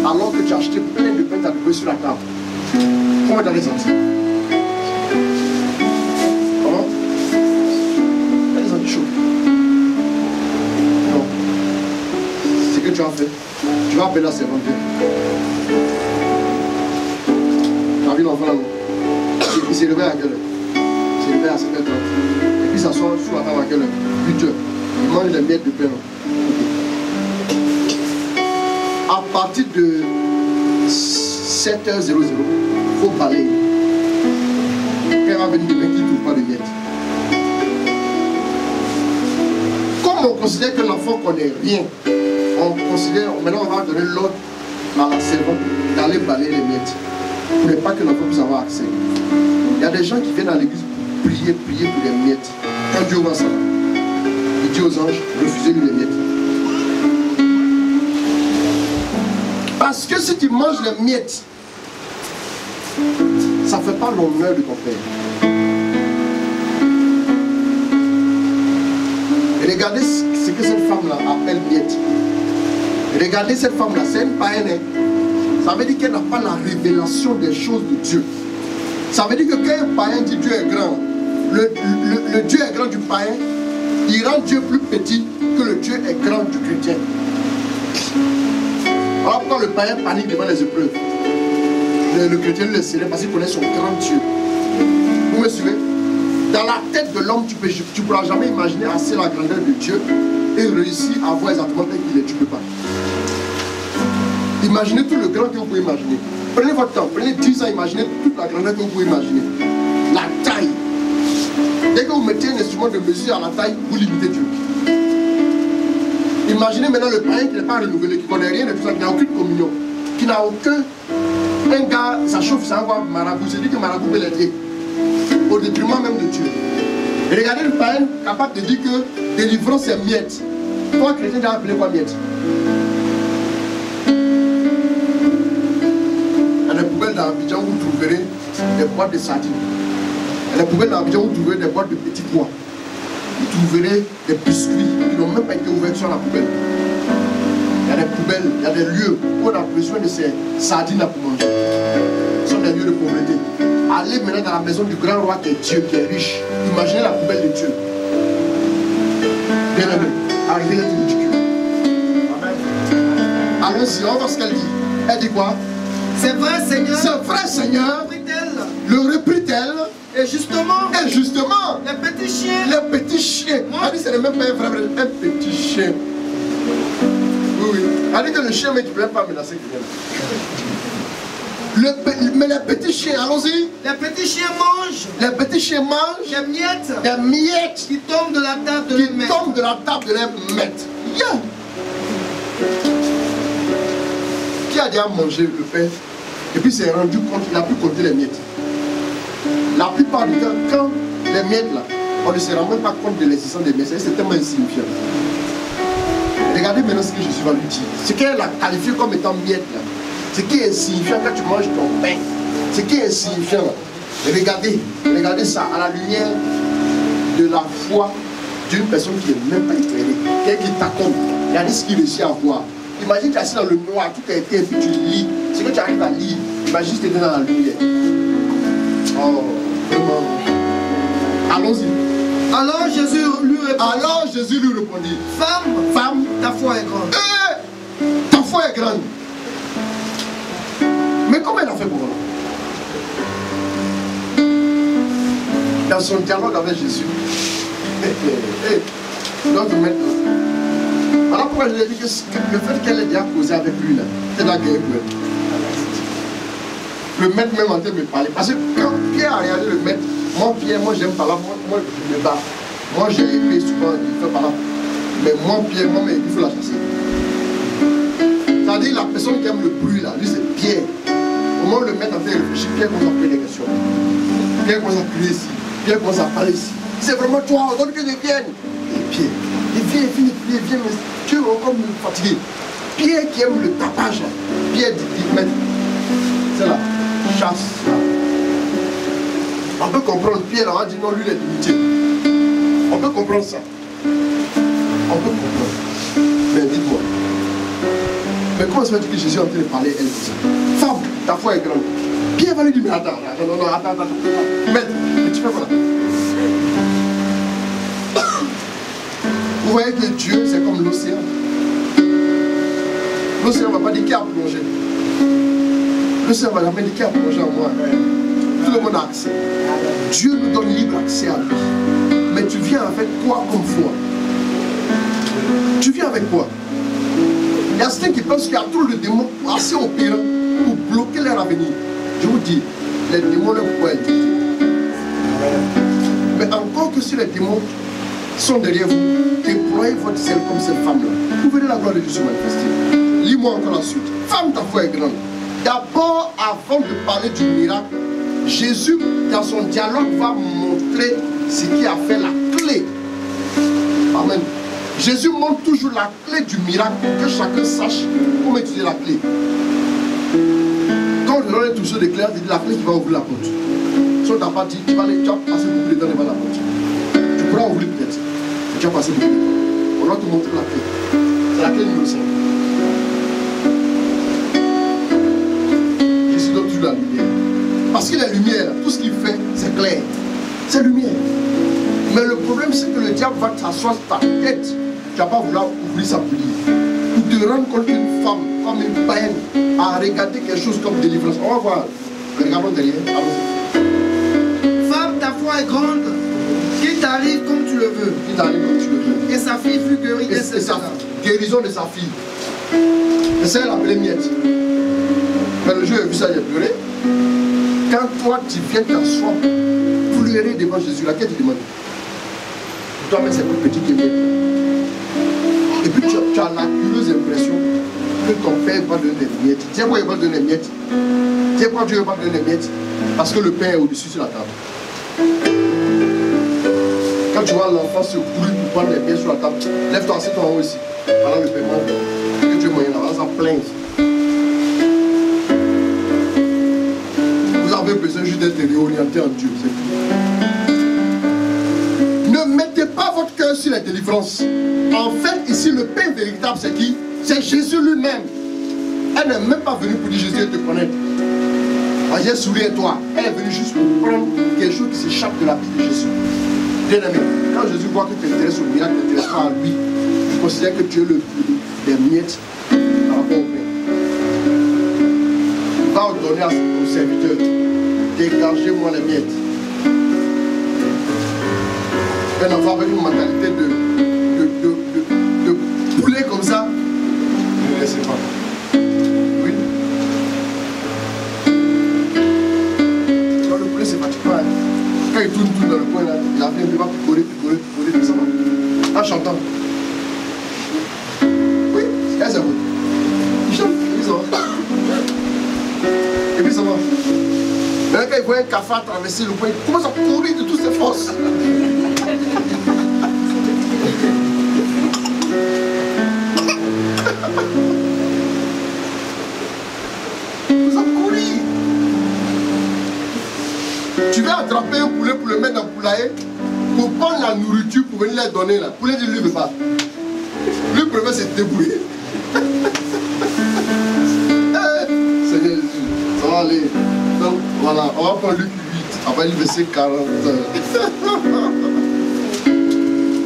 alors que tu as acheté plein de pain, tu as déposé sur la table. Comment tu as ressenti? Comment? Tu as ressenti chaud? Non. Ce que tu as fait, tu vas appeler la servante. Tu as vu l'enfant là, non? Il s'est levé à quelle heure? Il s'est levé à 7h30. Et puis il s'assoit sur la table à quelle heure? 8h. Il mange les miettes de pain. À partir de 7h00, il faut balayer. Quand va venir demain qui ne trouve pas de miettes. Comme on considère que l'enfant ne connaît rien, on considère, maintenant on va donner l'ordre à la servante d'aller balayer les miettes. Pour ne pas que l'enfant puisse avoir accès. Il y a des gens qui viennent à l'église pour prier pour les miettes. Quand Dieu va ça, il dit aux anges, refusez-lui les miettes. Parce que si tu manges les miettes, ça ne fait pas l'honneur de ton père. Et regardez ce que cette femme-là appelle miette. Regardez cette femme-là, c'est une païenne. Ça veut dire qu'elle n'a pas la révélation des choses de Dieu. Ça veut dire que quand un païen dit Dieu est grand, le Dieu est grand du païen, il rend Dieu plus petit que le Dieu est grand du chrétien. Alors pourquoi le païen panique devant les épreuves? Le chrétien le célèbre parce qu'il connaît son grand Dieu. Vous me suivez? Dans la tête de l'homme, tu ne pourras jamais imaginer assez la grandeur de Dieu et réussir à voir exactement tel qu'il est. Tu ne peux pas. Imaginez tout le grand que vous pouvez imaginer. Prenez votre temps, prenez 10 ans, imaginez toute la grandeur que vous pouvez imaginer. La taille. Dès que vous mettez un instrument de mesure à la taille, vous limitez Dieu. Imaginez maintenant le païen qui n'est pas renouvelé, qui ne connaît rien de tout ça, qui n'a aucune communion, qui n'a aucun... Un gars, ça chauffe, ça va marabout, c'est dit que marabout peut l'aider. Au détriment même de Dieu. Et regardez le païen capable de dire que délivrance c'est miette. Toi, chrétien, tu as appelé quoi miette? Dans les poubelles d'Abidjan, vous trouverez des boîtes de sardines. Dans les poubelles d'Abidjan, vous trouverez des boîtes de petits pois. Vous trouverez des biscuits qui n'ont même pas été ouverts sur la poubelle. Il y a des poubelles, il y a des lieux où on a besoin de ces sardines là pour manger. Ce sont des lieux de pauvreté. Allez maintenant dans la maison du grand roi qui est Dieu, qui est riche. Imaginez la poubelle de Dieu. Bien aimé, arrivez là du ridicule. Allons-y, on va voir ce qu'elle dit. Elle dit quoi? C'est vrai, Seigneur. C'est vrai, Seigneur. Le reprit-elle. Et justement, les petits chiens. Les petits chiens. Elle dit ce n'est même pas un vrai, un petit chien. Oui, oui. Elle dit que le chien, mais tu ne peux même pas menacer quelqu'un. Mais les petits chiens, allons-y. Les petits chiens mangent. Les petits chiens mangent. Des miettes. Des miettes. Qui tombent de la table de leurs maîtres. Qui tombent de la table de leurs maîtres. Yeah. Qui a déjà mangé le pain et puis s'est rendu compte qu'il n'a pu compter les miettes? La plupart du temps, quand les miettes là, on ne se rend même pas compte de l'existence des miettes, c'est tellement insignifiant. Regardez maintenant ce que Jésus va lui dire. Ce qu'elle a qualifié comme étant miette là, ce qui est insignifiant quand tu manges ton pain, ce qui est insignifiant là. Regardez ça à la lumière de la foi d'une personne qui n'est même pas éclairée, quelqu'un qui t'attend. Regardez ce qu'il réussit à voir. Imagine que tu es assis dans le noir, tout a été, et puis tu lis. Ce que tu arrives à lire, imagine que tu es dans la lumière. Oh, vraiment. Allons-y. Alors Jésus lui répondit. Femme, ta foi est grande. Ta foi est grande. Mais comment elle a fait pour moi? Dans son dialogue avec Jésus, donc maintenant, voilà pourquoi je lui ai dit que le fait qu'elle ait déjà causé avec lui, c'est la guerre. Le maître même en train de me parler. Parce que quand Pierre a regardé le maître, moi Pierre, moi j'aime pas là, moi je me bats. Moi j'ai aimé souvent, il fait par là. Mais moi, Pierre, il faut la chasser. C'est-à-dire la personne qui aime le bruit là, lui c'est Pierre. Comment le mettre en train de réfléchir, Pierre commence à poser des questions. Pierre commence à crier ici. Pierre commence à parler ici. C'est vraiment toi, donne que je vienne. Et Pierre, il vient, mais Dieu est encore fatigué. Pierre qui aime le tapage là. Pierre dit, mais c'est la chasse là. On peut comprendre Pierre là, on va dire non, lui il est limité. On peut comprendre ça. On peut comprendre. Mais dites-moi. Mais comment se fait que Jésus est en train de parler, elle dit ça? Femme, ta foi est grande. Pierre va lui dire, mais attends. Mais tu fais quoi là? Vous voyez que Dieu, c'est comme l'océan. L'océan ne va pas dire qui a plongé. L'océan ne va jamais dire qui a plongé en moi. Tout le monde a accès. Dieu nous donne libre accès à lui. Mais tu viens avec quoi comme foi? Tu viens avec quoi? Il y a certains qui pensent qu'il y a trop de démons assez opérants pour bloquer leur avenir. Je vous dis, les démons ne peuvent pas être. Mais encore que si les démons sont derrière vous, déployez votre zèle comme cette femme-là. Vous verrez la gloire de Dieu se manifester. Lis-moi encore la suite. Femme, ta foi est grande. D'abord, avant de parler du miracle, Jésus, dans son dialogue, va montrer ce qui a fait la clé. Amen. Jésus montre toujours la clé du miracle pour que chacun sache comment utiliser la clé. Quand on donne tous ceux de clés, il dit la clé qui va ouvrir la porte. Si on t'a pas dit, tu vas passer beaucoup de temps devant la porte. Tu pourras ouvrir peut-être, mais tu vas passer beaucoup de temps. On va te montrer la clé. C'est la clé numéro 5. Jésus donne toujours la lumière. Parce que la lumière, tout ce qu'il fait, c'est clair. C'est lumière. Mais le problème, c'est que le diable va t'asseoir ta tête. Tu ne vas pas vouloir ouvrir sa bouille. Pour te rendre compte qu'une femme, comme une païenne, a regardé quelque chose comme délivrance. On va voir. Regardons derrière. Femme, ta foi est grande. Qu'il t'arrive comme tu le veux. Qu'il t'arrive comme tu le veux. Et sa fille fut guérie de sa guérison de sa fille. Et c'est l'appelée Miette. Mais le jour où j'ai vu ça, j'ai pleuré. Quand toi, tu viens t'asseoir, pleurer devant Jésus, laquelle tu demandes? Toi, mais c'est plus petit que Miette. Et puis tu as la curieuse impression que ton père va donner des miettes. Tu sais pourquoi il va donner des miettes? Tu sais pourquoi Dieu va donner des miettes? Parce que le pain est au-dessus sur la table. Quand tu vois l'enfant se courir pour prendre les miettes sur la table, lève-toi, assieds-toi en haut ici. Pendant le paiement, que Dieu moyen là, ça plaint. Vous avez besoin juste d'être réorienté en Dieu, c'est tout. Ne mettez pas votre cœur sur la délivrance. En fait, ici, le pain véritable, c'est qui? C'est Jésus lui-même. Elle n'est même pas venue pour dire Jésus te connaître. J'ai souri à toi. Elle est venue juste pour prendre quelque chose qui s'échappe de la vie de Jésus. Bien aimé, quand Jésus voit que tu t'intéresses au miracle, tu ne t'intéresses pas à lui, je considère que tu es le des miettes par rapport au pain. Il va ordonner à son serviteur, dégagez-moi les miettes. Un enfant avec une mentalité de poulet comme ça, ne laissez pas. Oui. Quand le poulet se fatigue pas, quand il tourne dans le coin là, il a bien, il va picorer, descendre. En chantant. Oui, c'est bon. Il chante, il s'en va. Et puis ça va. Maintenant quand il voit un cafard traverser le coin, il commence à courir de toutes ses forces. Vous en courir. Tu vas attraper un poulet pour le mettre dans le poulailler, pour prendre la nourriture pour venir leur donner là. Le poulet ne lui veut pas. Lui préfère se débrouiller. Seigneur Jésus, ça va aller. Donc voilà, on va prendre Luc 8, après le verset 40.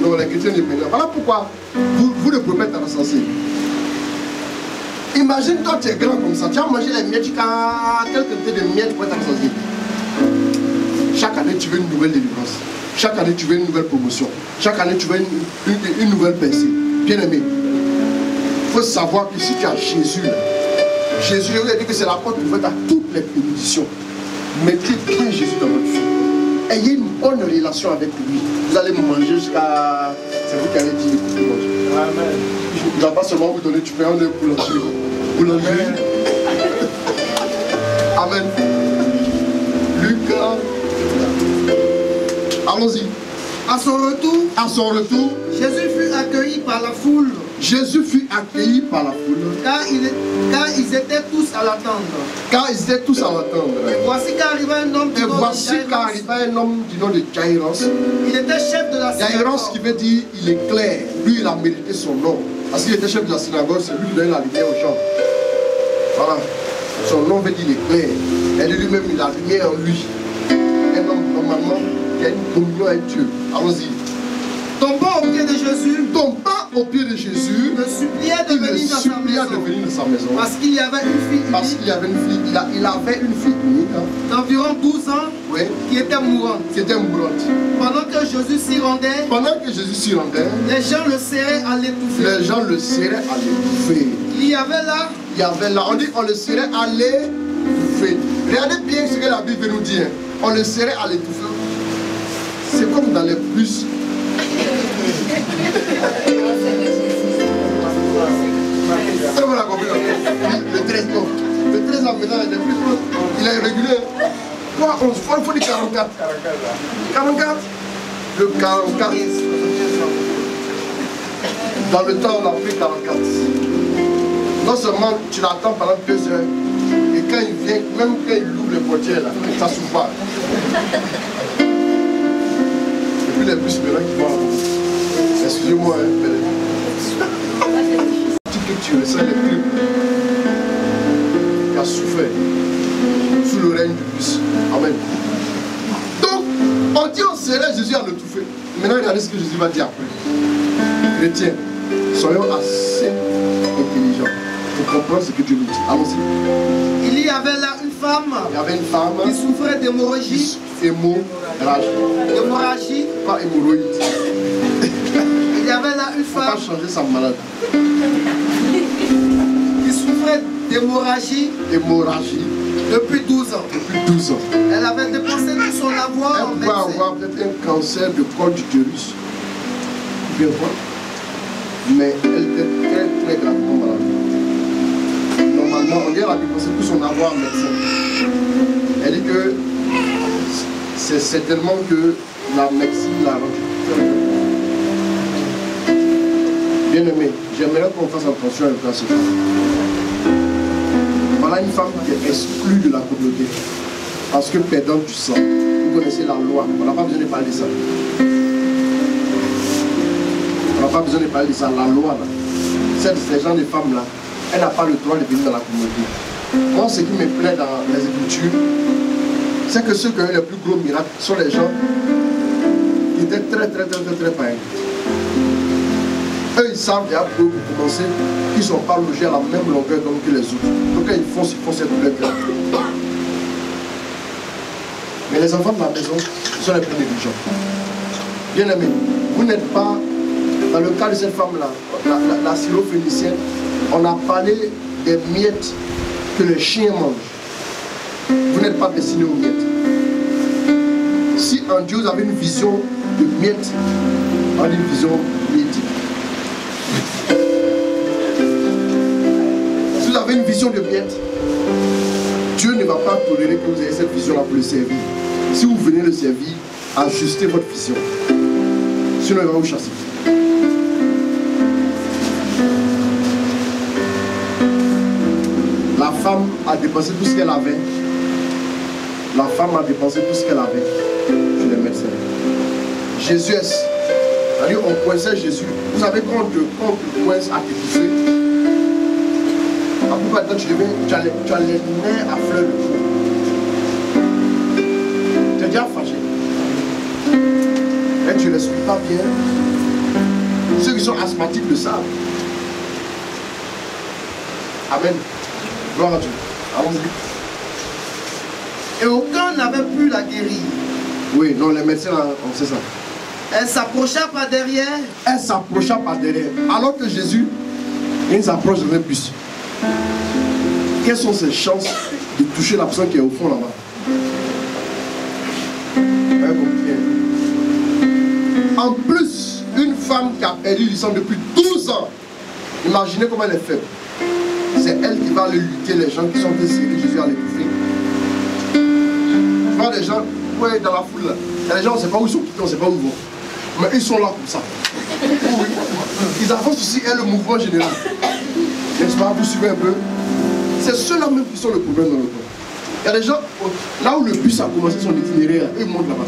Donc les chrétiens ne prennent pas. Voilà pourquoi vous ne pouvez pas être rassasiés. Imagine toi tu es grand comme ça, tu as mangé les miettes, tu as quelques quantité de miettes pour être rassasié. Chaque année tu veux une nouvelle délivrance. Chaque année tu veux une nouvelle promotion. Chaque année tu veux une nouvelle percée. Bien aimé, il faut savoir que si tu as Jésus, Jésus, je vous ai dit que c'est la porte ouverte à toutes les bénédictions. Mettez bien Jésus dans votre vie. Ayez une bonne relation avec lui. Vous allez manger jusqu'à... C'est vous qui allez dire, écoutez, Amen. Il ne va pas seulement vous donner, tu fais un boulangerie. Amen. Luc. Allons-y. À son retour, Jésus fut accueilli par la foule. Car ils étaient tous à l'attendre. Et voici qu'arriva un homme du nom de Jaïros. Il était chef de la synagogue. Jaïros qui veut dire il est clair. Lui, il a mérité son nom. Parce qu'il était chef de la synagogue, c'est lui qui donnait la lumière aux gens. Voilà. Son nom veut dire il est clair. Et lui-même, il a la lumière en lui. Un homme, normalement, qui a une communion avec Dieu. Allons-y. Tombant au pied de Jésus, il le supplia de venir dans sa maison. Parce qu'il y avait une fille unique. Il avait une fille unique. D'environ 12 ans. Oui. Qui était mourante. Pendant que Jésus s'y rendait. Les gens le serraient à l'étouffer. Il y avait là. On dit on le serrait à l'étouffer. Regardez bien ce que la Bible nous dit. On le serrait à l'étouffer. C'est comme dans les bus. Ça vous l'a compris. Le 13 ans maintenant, il est régulier. Quoi, il faut dire 44. 44. Le 44. Dans le temps, on a pris 44. Non seulement tu l'attends pendant 2 heures, et quand il vient, même quand il ouvre les portières, là, ça s'ouvre pas. Et puis les bus maintenant qui vont. Excusez-moi, que tu ressens les crimes qui a souffert sous le règne du Fils. Amen. Donc, on dit on serrait Jésus à l'étouffer. Maintenant, regardez ce que Jésus va dire après. Chrétiens, soyons assez intelligents pour comprendre ce que Dieu nous dit. Allons-y. Il y avait là une femme. Qui souffrait d'hémorragie. Hémorragie. Pas hémorroïde. Il y avait là une femme. Il ne faut pas changer sa maladie. Qui souffrait d'hémorragie. Depuis 12 ans. Elle avait dépensé tout son avoir. Elle pouvait avoir peut-être un cancer de col d'utérus. Bien quoi. Mais elle était très très gravement malade. Normalement, on dit qu'elle a dépensé tout son avoir en médecin. Elle dit que c'est certainement que la médecine l'a rendu. Bien aimé, j'aimerais qu'on fasse attention un peu à ce cas. Voilà une femme qui est exclue de la communauté. Parce que perdante du sang. Vous connaissez la loi. On n'a pas besoin de parler de ça. La loi là. Ces gens de femmes là, elle n'a pas le droit de venir dans la communauté. Moi, ce qui me plaît dans les Écritures, c'est que ceux qui ont eu les plus gros miracles sont les gens qui étaient très païens. Eux, ils savent déjà pour commencer qu'ils ne sont pas logés à la même longueur d'onde que les autres. Donc, ils font cette douleur. Mais les enfants de la maison sont les plus négligents. Bien aimés, vous n'êtes pas, dans le cas de cette femme-là, la syrophénicienne, on a parlé des miettes que les chiens mangent. Vous n'êtes pas destiné aux miettes. Si un Dieu avait une vision de miettes, on a une vision politique. Si vous avez une vision de miettes, Dieu ne va pas tolérer que vous ayez cette vision-là pour le servir. Si vous venez le servir, ajustez votre vision. Sinon, il va vous chasser. La femme a dépensé tout ce qu'elle avait. La femme a dépensé tout ce qu'elle avait chez les médecins. Jésus, c'est-à-dire on coinçait Jésus. Vous savez quand on te coince à t'étouffer, à pourquoi toi tu as les nerfs à fleur de peau. Tu es déjà fâché. Et tu ne respires pas bien. Ceux qui sont asthmatiques le savent. Amen. Gloire à Dieu. Allons-y. Et aucun n'avait pu la guérir. Oui, non, les médecins, on sait ça. Elle s'approcha par derrière. Alors que Jésus, il s'approche de un bus. Quelles sont ses chances de toucher la personne qui est au fond là-bas? En plus, une femme qui a perdu du sang depuis 12 12 ans. Imaginez comment elle est faible. C'est elle qui va aller lutter les gens qui sont décédés, Jésus a l'étouffé. Tu vois des gens, ouais, dans la foule là. Il y a des gens, on ne sait pas où ils sont quittés, on ne sait pas où ils vont. Mais ils sont là comme ça. Oui. Ils avancent aussi, et le mouvement général. N'est-ce pas? Vous suivez un peu? C'est ceux-là même qui sont le problème dans le corps. Il y a des gens, là où le bus a commencé son itinéraire, ils montent là-bas.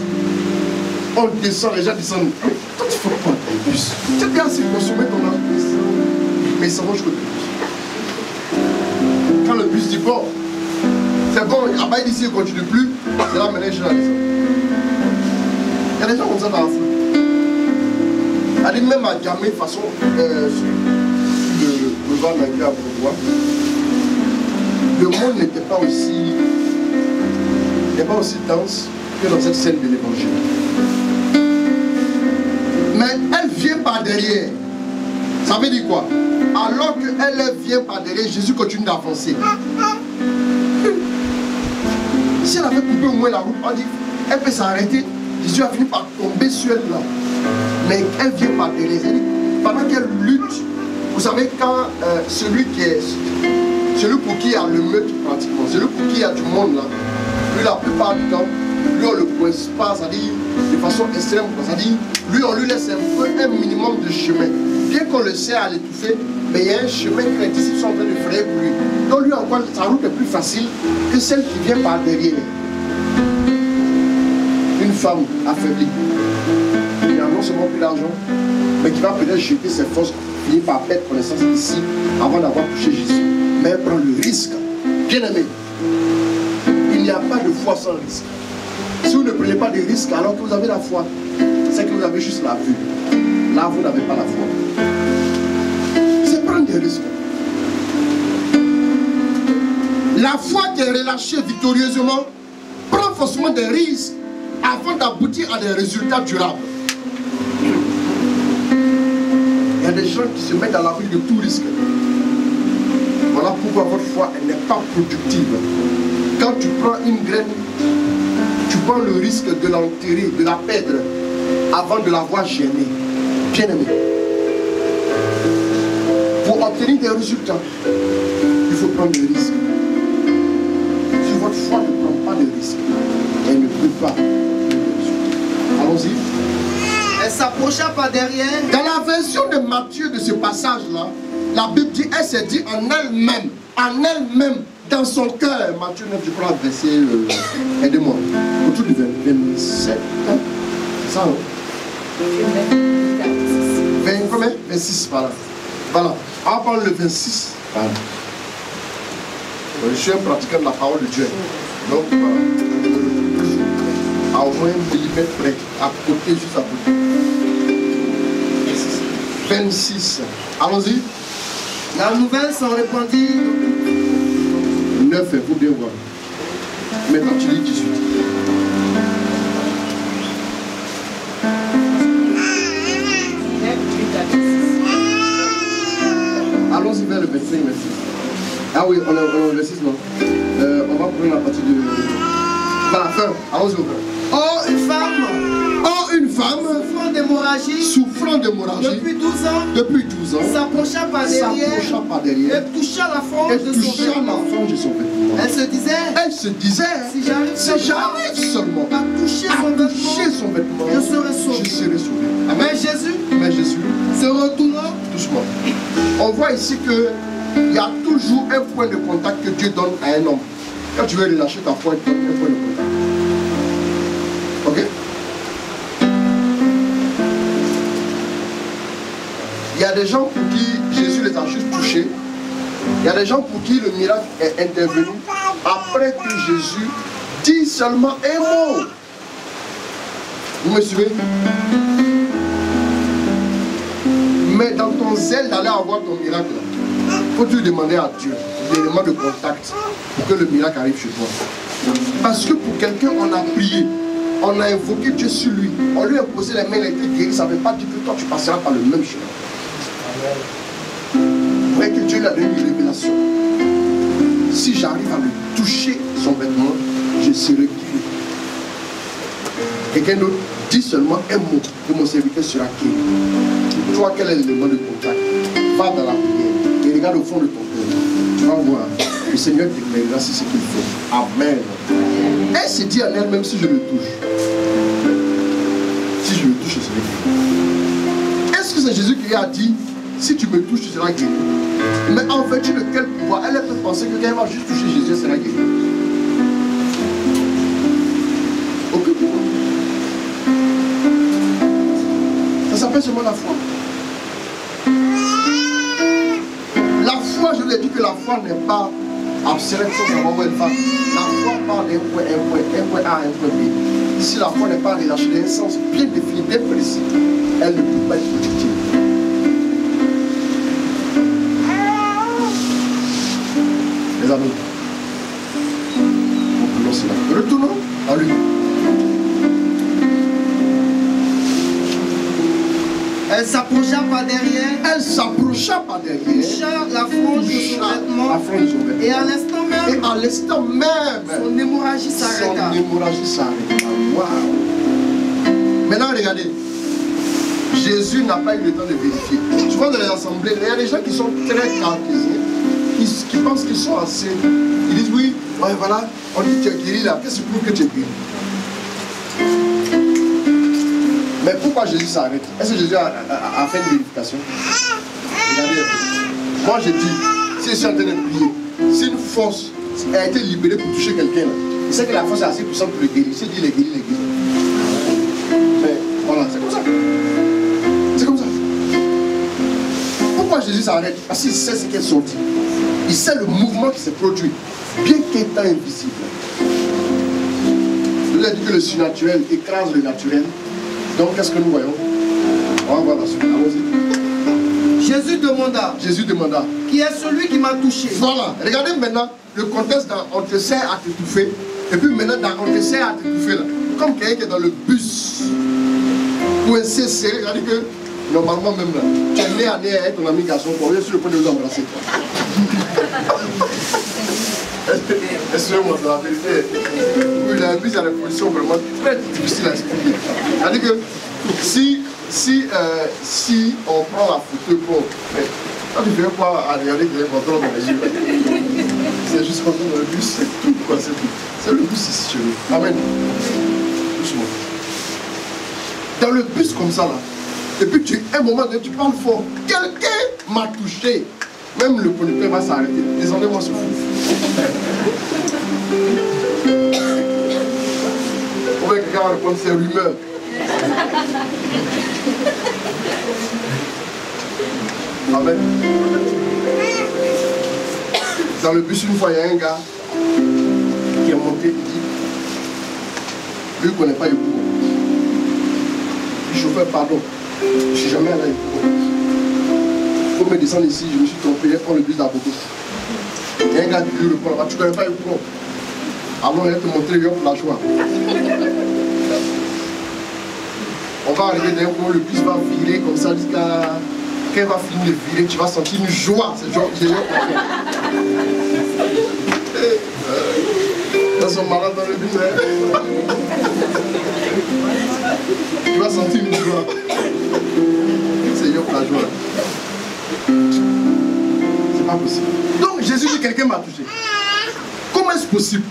On descend, les gens descendent. Toi, tu fais quoi dans le bus? Tu es bien assez consommé ton âge. Mais ça mange que le bus. Quand le bus dit bon, c'est bon, à bas d'ici, il ne continue plus, c'est là maintenant je la descends. Il y a des gens comme ça dans la foule. Elle dit même à Djamé, de façon, sur le boulevard Nagui à Bourgois, le monde n'était pas aussi dense que dans cette scène de l'évangile. Mais elle vient par derrière. Ça veut dire quoi? Alors qu'elle vient par derrière, Jésus continue d'avancer. Si elle avait coupé au moins la route, on dit, elle peut s'arrêter. Jésus a fini par tomber sur elle là. Mais elle vient par derrière. Pendant qu'elle lutte, vous savez, quand celui pour qui il y a le meute pratiquement, celui pour qui il y a du monde là, lui la plupart du temps, lui on le coince pas, c'est-à-dire de façon extrême, c'est-à-dire lui on lui laisse un minimum de chemin. Bien qu'on le sait à l'étouffer, mais il y a un chemin que les disciples sont en train de frayer pour lui. Donc lui encore, sa route est plus facile que celle qui vient par derrière. Une femme affaiblie, qui n'a non seulement plus d'argent, mais qui va peut-être jeter ses forces, finir par perdre connaissance ici, avant d'avoir touché Jésus. Mais elle prend le risque. Bien aimé, il n'y a pas de foi sans risque. Si vous ne prenez pas de risque alors que vous avez la foi, c'est que vous avez juste la vue. Là, vous n'avez pas la foi. C'est prendre des risques. La foi qui est relâchée victorieusement prend forcément des risques avant d'aboutir à des résultats durables. Il y a des gens qui se mettent à l'abri de tout risque. Voilà pourquoi votre foi n'est pas productive. Quand tu prends une graine, tu prends le risque de l'enterrer, de la perdre, avant de l'avoir germée. Bien aimé. Pour obtenir des résultats, il faut prendre des risques. Si votre foi ne prend pas de risques, elle ne peut pas prendre des résultats. Allons-y. Elle s'approcha par derrière. Dans la version de Matthieu de ce passage-là, la Bible dit, elle s'est dit en elle-même, dans son cœur. Matthieu 9, je crois, verset, aidez-moi, autour du 27. C'est ça, hein? 20 combien? 26, voilà. Voilà. On va prendre le 26. Voilà. Je suis un pratiquant de la parole de Dieu. Donc, voilà. À au moins 1 millimètre près, à côté, juste à côté. 26. Allons-y. La nouvelle s'en répandit. 9, il faut bien voir. Maintenant, tu lis 18. Allons-y vers le 25, 26. Ah oui, on est au 26, non? On va prendre la partie de... Voilà, fin. Allons-y au fin. Oh, une femme souffrant d'hémorragie depuis 12 ans s'approcha par derrière et toucha la frange de son vêtement. Elle se disait si j'arrive seulement à toucher son vêtement, je serai sauvé. Mais Jésus se retournant doucement. On voit ici qu'il y a toujours un point de contact que Dieu donne à un homme. Quand tu veux relâcher ta foi, il donne un point de contact. Ok? Il y a des gens pour qui Jésus les a juste touchés. Il y a des gens pour qui le miracle est intervenu après que Jésus dit seulement un mot. Vous me suivez? Mais dans ton zèle d'aller avoir ton miracle, faut-tu demander à Dieu l'élément de contact pour que le miracle arrive chez toi. Parce que pour quelqu'un, on a prié, on a invoqué Dieu sur lui, on lui a posé les mains, il a été guéri, ça ne veut pas dire que toi tu passeras par le même chemin. Mais que Dieu lui a donné une révélation. Si j'arrive à lui toucher son vêtement, je serai guéri. Quelqu'un d'autre dit seulement un mot que mon serviteur sera guéri. Toi, quel est l'élément de contact? Va dans la prière et regarde au fond de ton cœur. Tu vas voir, le Seigneur t'éclairera si c'est ce qu'il faut. Amen. Elle se dit en elle-même si je le touche. Si je le touche, je serai guéri. Est-ce que c'est Jésus qui lui a dit, si tu me touches, tu seras guéri? Mais en vertu de quel pouvoir? Elle peut penser que quand elle va juste toucher Jésus, elle sera guérie. Aucun pouvoir. Ça s'appelle seulement la foi. La foi, je lui ai dit que la foi n'est pas abstraite sans savoir où elle va. La foi parle d'un point A à un point B. Si la foi n'est pas relâchée d'un sens bien défini, bien précis, elle ne peut pas être productive. Les amis, reprenons cela. Retournons à lui. Elle s'approcha par derrière. Elle s'approcha par derrière. Toucha la frange de son vêtement. Et à l'instant même, son hémorragie s'arrêta. Wow. Maintenant, regardez. Jésus n'a pas eu le temps de vérifier. Tu vois dans les assemblées, il y a des gens qui sont très cartésiens, qui pensent qu'ils sont assez. Ils disent oui, ouais, voilà, on dit que tu es guéri là. Qu'est-ce qui prouve que tu es guéri? Mais pourquoi Jésus s'arrête? Est-ce que Jésus a fait une vérification? Regardez, moi je dis, si je suis en train de prier, si une force a été libérée pour toucher quelqu'un, il sait que la force est assez puissante pour le guérir. Il s'est dit, il est guéri, il est guéri. Mais voilà, c'est comme ça. C'est comme ça. Pourquoi Jésus s'arrête? Parce qu'il sait ce qui est sorti. Il sait le mouvement qui s'est produit, bien qu'étant invisible. Je vous ai dit que le surnaturel écrase le naturel. Donc, qu'est-ce que nous voyons? On va voir la suite. Allons-y. Jésus demanda. Qui est celui qui m'a touché? Voilà. Regardez maintenant le contexte dans on te sert à t'étouffer. Et puis maintenant, dans on te sert à t'étouffer là. Comme quelqu'un qui est dans le bus. Coincé, serré. Regardez que, normalement même là, tu es né à nez avec ton ami garçon. Pour lui, sur le point de nous embrasser. Excusez-moi, c'est la vérité. Oui, il a mis à la position vraiment très difficile à expliquer. C'est-à-dire que si on prend la photo pour. Quand tu ne viens pas à regarder qu'il y a un contrôle dans les yeux, c'est juste comme dans le bus, c'est tout quoi, c'est tout. C'est le bus ici chez nous. Amen. Doucement. Dans le bus comme ça là, et puis un moment donné, tu parles fort. Quelqu'un m'a touché. Même le conducteur va s'arrêter. Descendez-moi ce fou. Ou bien quelqu'un va répondre, c'est rumeur. Amen. Dans le bus, une fois, il y a un gars qui est monté, il dit, lui, il ne connaît pas les cours. Le chauffeur, pardon, je ne suis jamais allé à l'écoute. Il faut me descendre ici, je me suis trompé, je prends le bus d'Aboto. Il y a un gars qui lui répond là-bas, tu ne connais pas le courant. Alors, il va te montrer le pour la joie. On va arriver d'un coup, le bus va virer comme ça jusqu'à. Quand il va finir de virer, tu vas sentir une joie. C'est genre, déjà. Ils sont malades dans le bus, hein? Tu vas sentir une joie. C'est yo la joie. C'est pas possible. Donc Jésus dit quelqu'un m'a touché. Comment est-ce possible?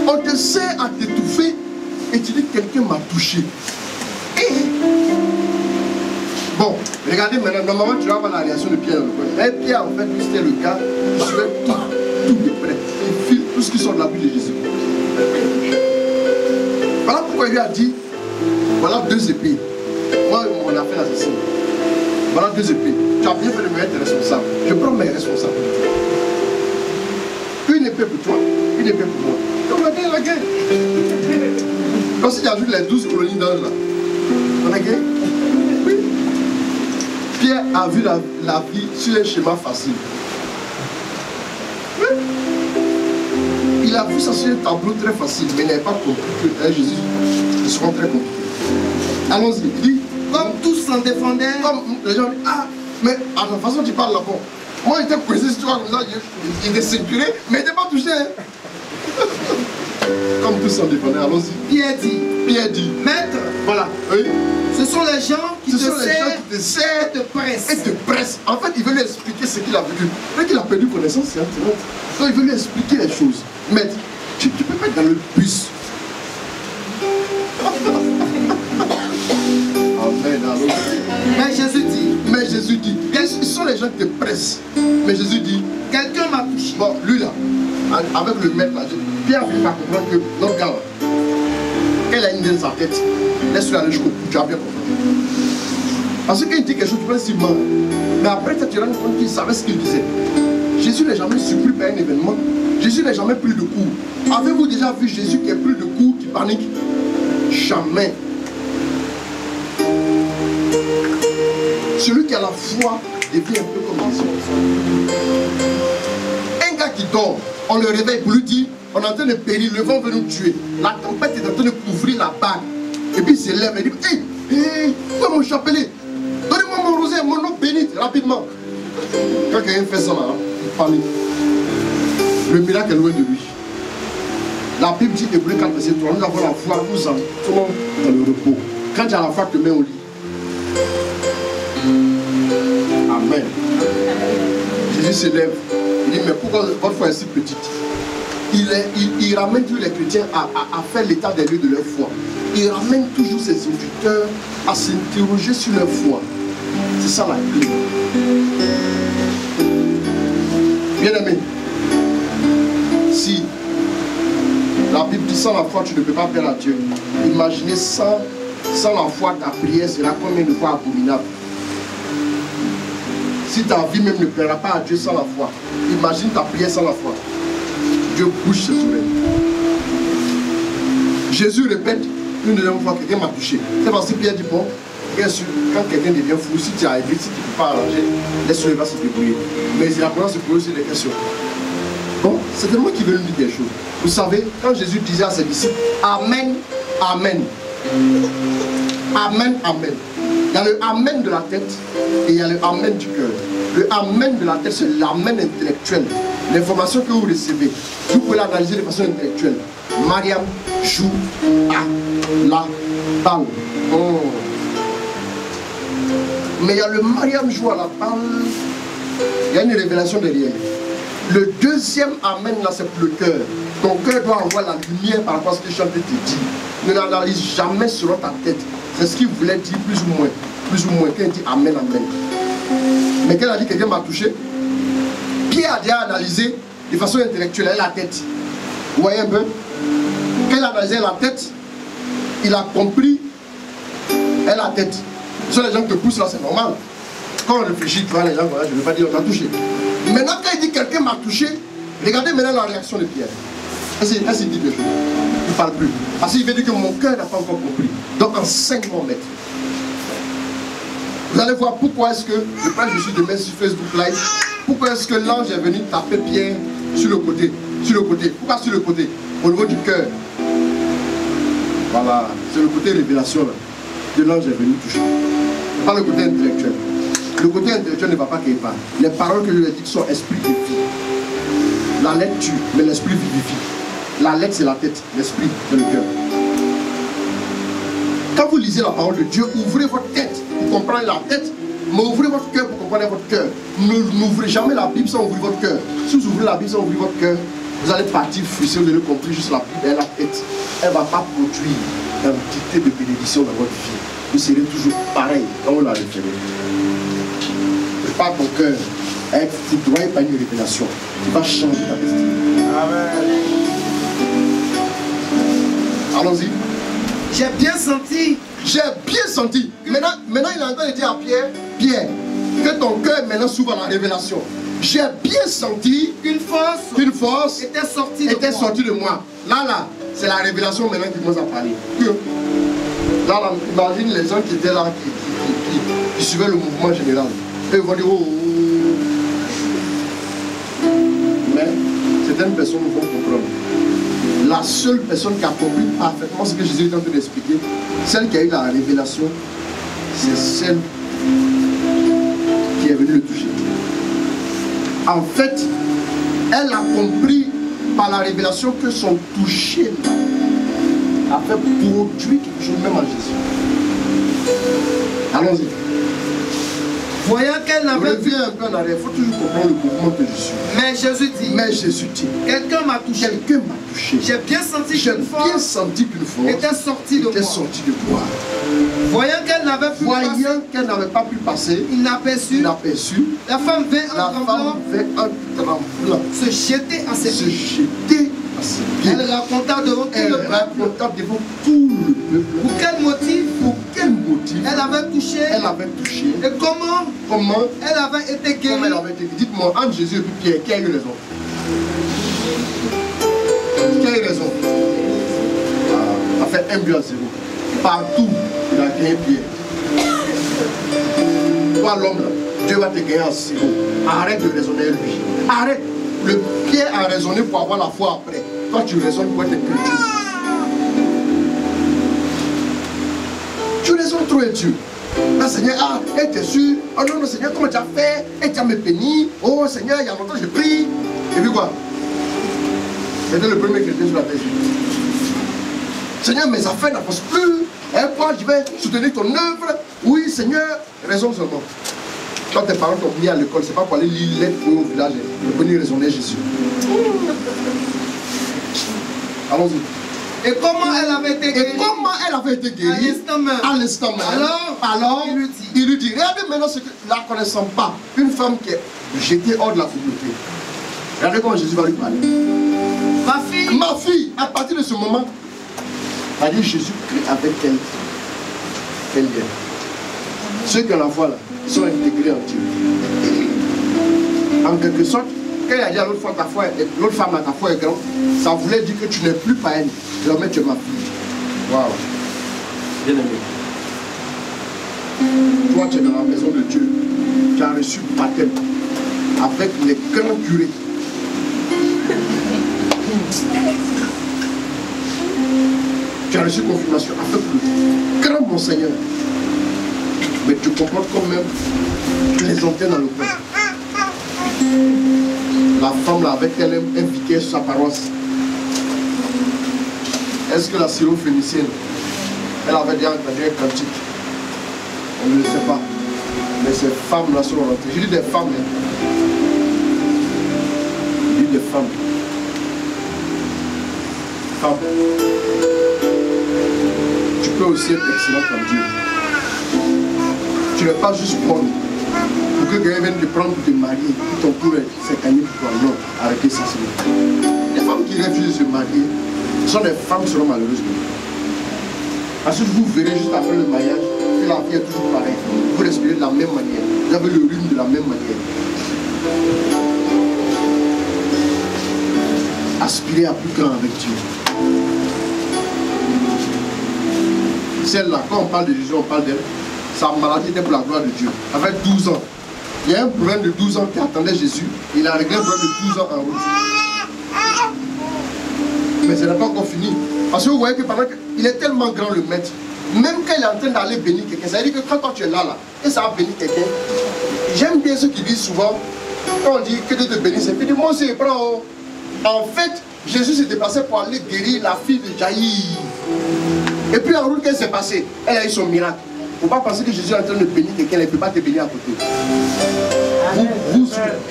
On te sert à t'étouffer et tu dis quelqu'un m'a touché. Et bon, regardez maintenant, normalement tu vas voir la réaction de Pierre. Et Pierre en fait, lui c'était le gars qui suivait tout de près. Il file tout ce qui sort de la bouche de Jésus. Voilà pourquoi il lui a dit, voilà 2 épées. Moi, on a fait l'assassin. Voilà 2 épées. Tu as bien fait de me être responsable. Je prends mes responsabilités. Une épée pour toi, une épée pour moi. Donc on a gagné la guerre. Comme si tu ajoutes les 12 colonies d'anges là. On a gagné. Oui. Pierre a vu la vie sur un schéma facile. Oui. Il a vu ça sur un tableau très facile, mais il n'avait pas compris que Jésus, ils seront très compliqués. Allons-y, il dit, comme tous s'en défendaient, comme les gens disent, ah, mais à la façon tu parles là-bas, moi j'étais coincé sur toi comme ça, il était ceinturé, mais il n'était pas touché. Comme tous s'en défendaient, allons-y. Pierre dit, Maître, Voilà. Oui. Ce sont les gens qui te serrent et te pressent. Et te pressent. En fait, il veut lui expliquer ce qu'il a vécu. Dès qu'il a perdu connaissance, c'est un tirant. Donc, il veut lui expliquer les choses. Mais tu peux pas être dans le bus. Amen. Mais Jésus dit, ce sont les gens qui te pressent. Mais Jésus dit, quelqu'un m'a touché. Bon, lui là, avec le maître là, Pierre ne peut pas comprendre que notre gars, elle a une idée dans sa tête. Laisse-le aller jusqu'au bout, tu vas bien comprendre. Parce que quand il dit quelque chose, tu penses qu'il ment. Mais après, tu te rends compte qu'il savait ce qu'il disait. Jésus n'est jamais surpris par un événement. Jésus n'est jamais pris de coups. Avez-vous déjà vu Jésus qui est pris de coups, qui panique? Jamais. Celui qui a la foi devient un peu comme les autres. Un gars qui dort, on le réveille pour lui dire, on est en train de périr, le vent veut nous tuer. La tempête est en train de couvrir la bague. Et puis il se lève et dit, hé, où est mon chapelet? Donnez-moi mon rosaire, mon eau bénite, rapidement. Quand quelqu'un fait ça là, il panique. Le miracle est loin de lui. La Bible dit, Hébreux 4, verset 3, nous avons la foi, nous entrons dans le repos. Quand tu as la foi, tu te mets au lit. Amen. Jésus se lève. Il dit, mais pourquoi votre foi est si petite? Il ramène tous les chrétiens à faire l'état des lieux de leur foi. Il ramène toujours ses auditeurs à s'interroger sur leur foi. C'est ça la clé. Bien aimé, si la Bible dit sans la foi tu ne peux pas plaire à Dieu, imaginez sans la foi ta prière sera combien de fois abominable. Si ta vie même ne plaira pas à Dieu sans la foi, imagine ta prière sans la foi. Dieu bouge ses oreilles. Jésus répète une deuxième fois, quelqu'un m'a touché. C'est parce que Pierre dit, bon, bien sûr, quand quelqu'un devient fou, si tu as écrit, si tu ne peux pas arranger, laisse-le, il va se débrouiller. Mais il apprend à se poser aussi des questions. Bon, c'est tellement qu'il veut nous dire quelque chose. Vous savez, quand Jésus disait à ses disciples, Amen, Amen. Amen, Amen. Il y a le Amen de la tête et il y a le Amen du cœur. Le Amen de la tête, c'est l'Amen intellectuel. L'information que vous recevez, vous pouvez l'analyser de façon intellectuelle. Mariam joue à la balle. Oh. Mais il y a le Mariam joue à la balle. Il y a une révélation derrière. Le deuxième Amen là, c'est pour le cœur. Ton cœur doit avoir la lumière par rapport à ce que chanteur te dit. Ne l'analyse jamais selon ta tête. C'est ce qu'il voulait dire plus ou moins. Plus ou moins. Quand il dit Amen, Amen. Mais quand il a dit quelqu'un m'a touché, Pierre a déjà analysé de façon intellectuelle la tête. Vous voyez un peu? Quand il a analysé la tête, il a compris la tête. Ce sont les gens qui te poussent là, c'est normal. Quand on réfléchit, tu vois les gens, voilà, je ne veux pas dire on t'a touché. Maintenant, quand il dit quelqu'un m'a touché, regardez maintenant la réaction de Pierre. Est-ce qu'il dit quelque chose? Il ne parle plus. Parce qu'il veut dire que mon cœur n'a pas encore compris. Donc enseigne-moi, maître. Vous allez voir pourquoi est-ce que, je pense que je suis demain sur Facebook Live, pourquoi est-ce que l'ange est venu taper Pierre sur le côté? Sur le côté. Pourquoi sur le côté? Au niveau du cœur. Voilà. C'est le côté révélation là. Que l'ange est venu toucher. Pas le côté intellectuel. Le côté intellectuel ne va pas qu'il parle. Les paroles que je lui ai dites sont esprit et vie. La lettre tue, mais l'esprit vivifie. La lettre c'est la tête, l'esprit c'est le cœur. Quand vous lisez la parole de Dieu, ouvrez votre tête pour comprendre la tête, mais ouvrez votre cœur pour comprendre votre cœur. N'ouvrez jamais la Bible sans ouvrir votre cœur. Si vous ouvrez la Bible sans ouvrir votre cœur, vous allez partir frustré, vous allez comprendre juste la Bible et la tête. Elle ne va pas produire une quantité de bénédiction dans votre vie. Vous serez toujours pareil quand vous la référez. Prépare ton cœur à être foudroyé par une révélation qui va changer ta destinée. Amen. Allons-y. J'ai bien senti. J'ai bien senti. Maintenant, il est en train de dire à Pierre, Pierre, que ton cœur maintenant s'ouvre à la révélation. J'ai bien senti qu'une force était sortie de moi. Là, c'est la révélation maintenant qui commence à parler. Là, imagine les gens qui étaient là, qui suivaient le mouvement général. Et ils vont dire, oh. Mais certaines personnes vont comprendre. La seule personne qui a compris parfaitement ce que Jésus est en train d'expliquer, celle qui a eu la révélation, c'est celle qui est venue le toucher. En fait, elle a compris par la révélation que son toucher a fait produire quelque chose même à Jésus. Allons-y. Voyant qu'elle n'avait plus... Reviens un peu en arrière, il faut toujours comprendre le mouvement que je suis. Mais Jésus dit, quelqu'un m'a touché. J'ai bien senti qu'une force était sortie de moi. Voyant qu'elle n'avait pas pu passer, inaperçue, la femme vint en tremblant se jeter à ses pieds. Elle raconta devant tout le peuple. Pour quel motif elle avait touché. Et comment elle avait été guérie. Dites-moi, entre Jésus et Pierre, qui a eu raison? Qui a eu raison? A fait 1 but à 0. Partout, il a gagné Pierre. Toi l'homme là, Dieu va te gagner à 0. Arrête de raisonner lui. Arrête. Le Pierre a raisonné pour avoir la foi après. Toi tu raisonnes pour être chrétien. Tu raisonnes trop et tu. Ah Seigneur, et tu es sûr? Oh non, Seigneur, comment tu as fait? Et tu as me béni? Oh Seigneur, il y a longtemps j'ai pris. Et puis quoi? C'était le premier chrétien sur la terre. Seigneur, mes affaires n'avancent plus. Et quoi, je vais soutenir ton œuvre? Oui, Seigneur, raison seulement. Quand tes parents t'ont mis à l'école, c'est pas pour aller lire lettres au village, pour venir raisonner Jésus. Allons-y. Et comment elle avait été guérie? À l'instant même. Alors il lui dit, regardez maintenant ce que, la connaissant pas, une femme qui est jetée hors de la communauté. Regardez comment Jésus va lui parler. Ma fille, à partir de ce moment, a dit Jésus avec elle. Ceux qui ont la foi là, ils sont intégrés en Dieu. En quelque sorte, quand il a dit à l'autre femme, ta foi est grande, ça voulait dire que tu n'es plus païenne. Désormais tu es ma fille. Waouh. Bien aimé. Toi tu es dans la maison de Dieu. Tu as reçu le baptême avec les grands curés. Tu as reçu confirmation avec le grand Monseigneur. Mais tu comportes quand même les antennes dans le coin. La femme là, avec elle invitée sur sa paroisse. Est-ce que la syro-phénicienne, elle avait déjà entendu un cantique? On ne le sait pas. Mais ces femmes là sont rentrées. Je dis des femmes. Je dis des femmes. Femmes. Tu peux aussi être excellent comme Dieu. Tu n'es pas juste prendre pour que quelqu'un vienne te prendre pour te marier, pour ton tour c'est gagné pour toi. Non, arrêtez ça, c'est bon. Les femmes qui refusent de se marier sont des femmes qui seront malheureuses. Parce que vous verrez juste après le mariage que la vie est toujours pareille. Vous respirez de la même manière, vous avez le rhume de la même manière. Aspirez à plus grand avec Dieu. Celle-là, quand on parle de Jésus, on parle d'elle. Sa maladie était pour la gloire de Dieu. Avec 12 ans. Il y a un problème de 12 ans qui attendait Jésus. Il a réglé un problème de 12 ans en route. Mais ce n'est pas encore fini. Parce que vous voyez que pendant qu'il est tellement grand le maître, même quand il est en train d'aller bénir quelqu'un, ça veut dire que quand toi tu es là, et ça va bénir quelqu'un. J'aime bien ceux qui disent souvent, quand on dit que Dieu te bénisse, c'est fini. Moi aussi, je prends. En fait, Jésus s'est déplacé pour aller guérir la fille de Jaïr. Et puis en route, qu'est-ce qui s'est passé? Elle a eu son miracle. Il ne faut pas penser que Jésus est en train de bénir quelqu'un, il ne peut pas te bénir à côté.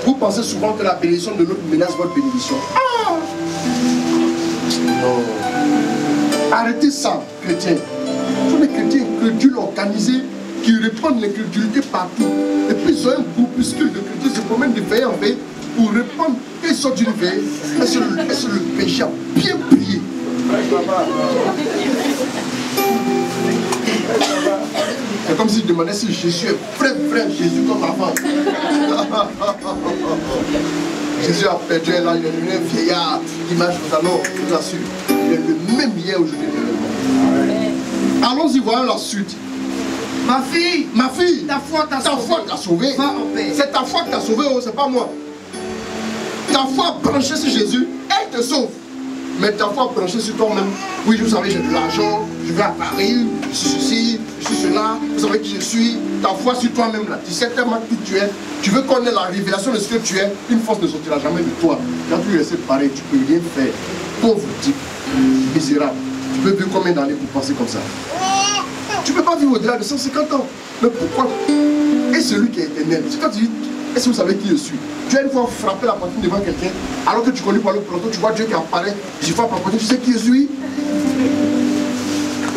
Vous pensez souvent que la bénédiction de l'autre menace votre bénédiction. Ah! Non. Arrêtez ça, chrétiens. Ce sont des chrétiens crédules organisés qui répandent l'incrédulité partout. Et puis ils ont un groupuscule de chrétiens qui se promènent de veille en veille pour répandre. Quand ils sortent d'une veille, est-ce que le péché a bien prié? C'est comme s'il demandait si Jésus est vrai Jésus comme avant. Jésus a perdu là, il est devenu un vieillard qui marche comme ça. Non, je vous assure, il est le même hier aujourd'hui. Allons-y voir la suite. Ma fille, ta foi t'a sauvé. Va en paix. C'est ta foi qui t'a sauvé, oh, c'est pas moi. Ta foi branchée sur Jésus, elle te sauve. Mais ta foi branchée sur toi-même. Oui, vous savez, j'ai de l'argent, je vais à Paris, je suis ceci, je suis cela, vous savez qui je suis. Ta foi sur toi-même là, tu sais tellement qui tu es. Tu veux connaître la révélation de ce que tu es, une force ne sortira jamais de toi. Quand tu restes pareil, tu peux rien faire. Pauvre type, misérable. Tu peux vivre combien d'années pour penser comme ça? Tu ne peux pas vivre au-delà de 150 ans. Mais pourquoi? Et celui qui est éternel. C'est quand tu dis, est-ce que vous savez qui je suis? Tu as une fois frappé la poitrine devant quelqu'un, alors que tu connais pas le proto, tu vois Dieu qui apparaît, tu frappes la poitrine, tu sais qui je suis?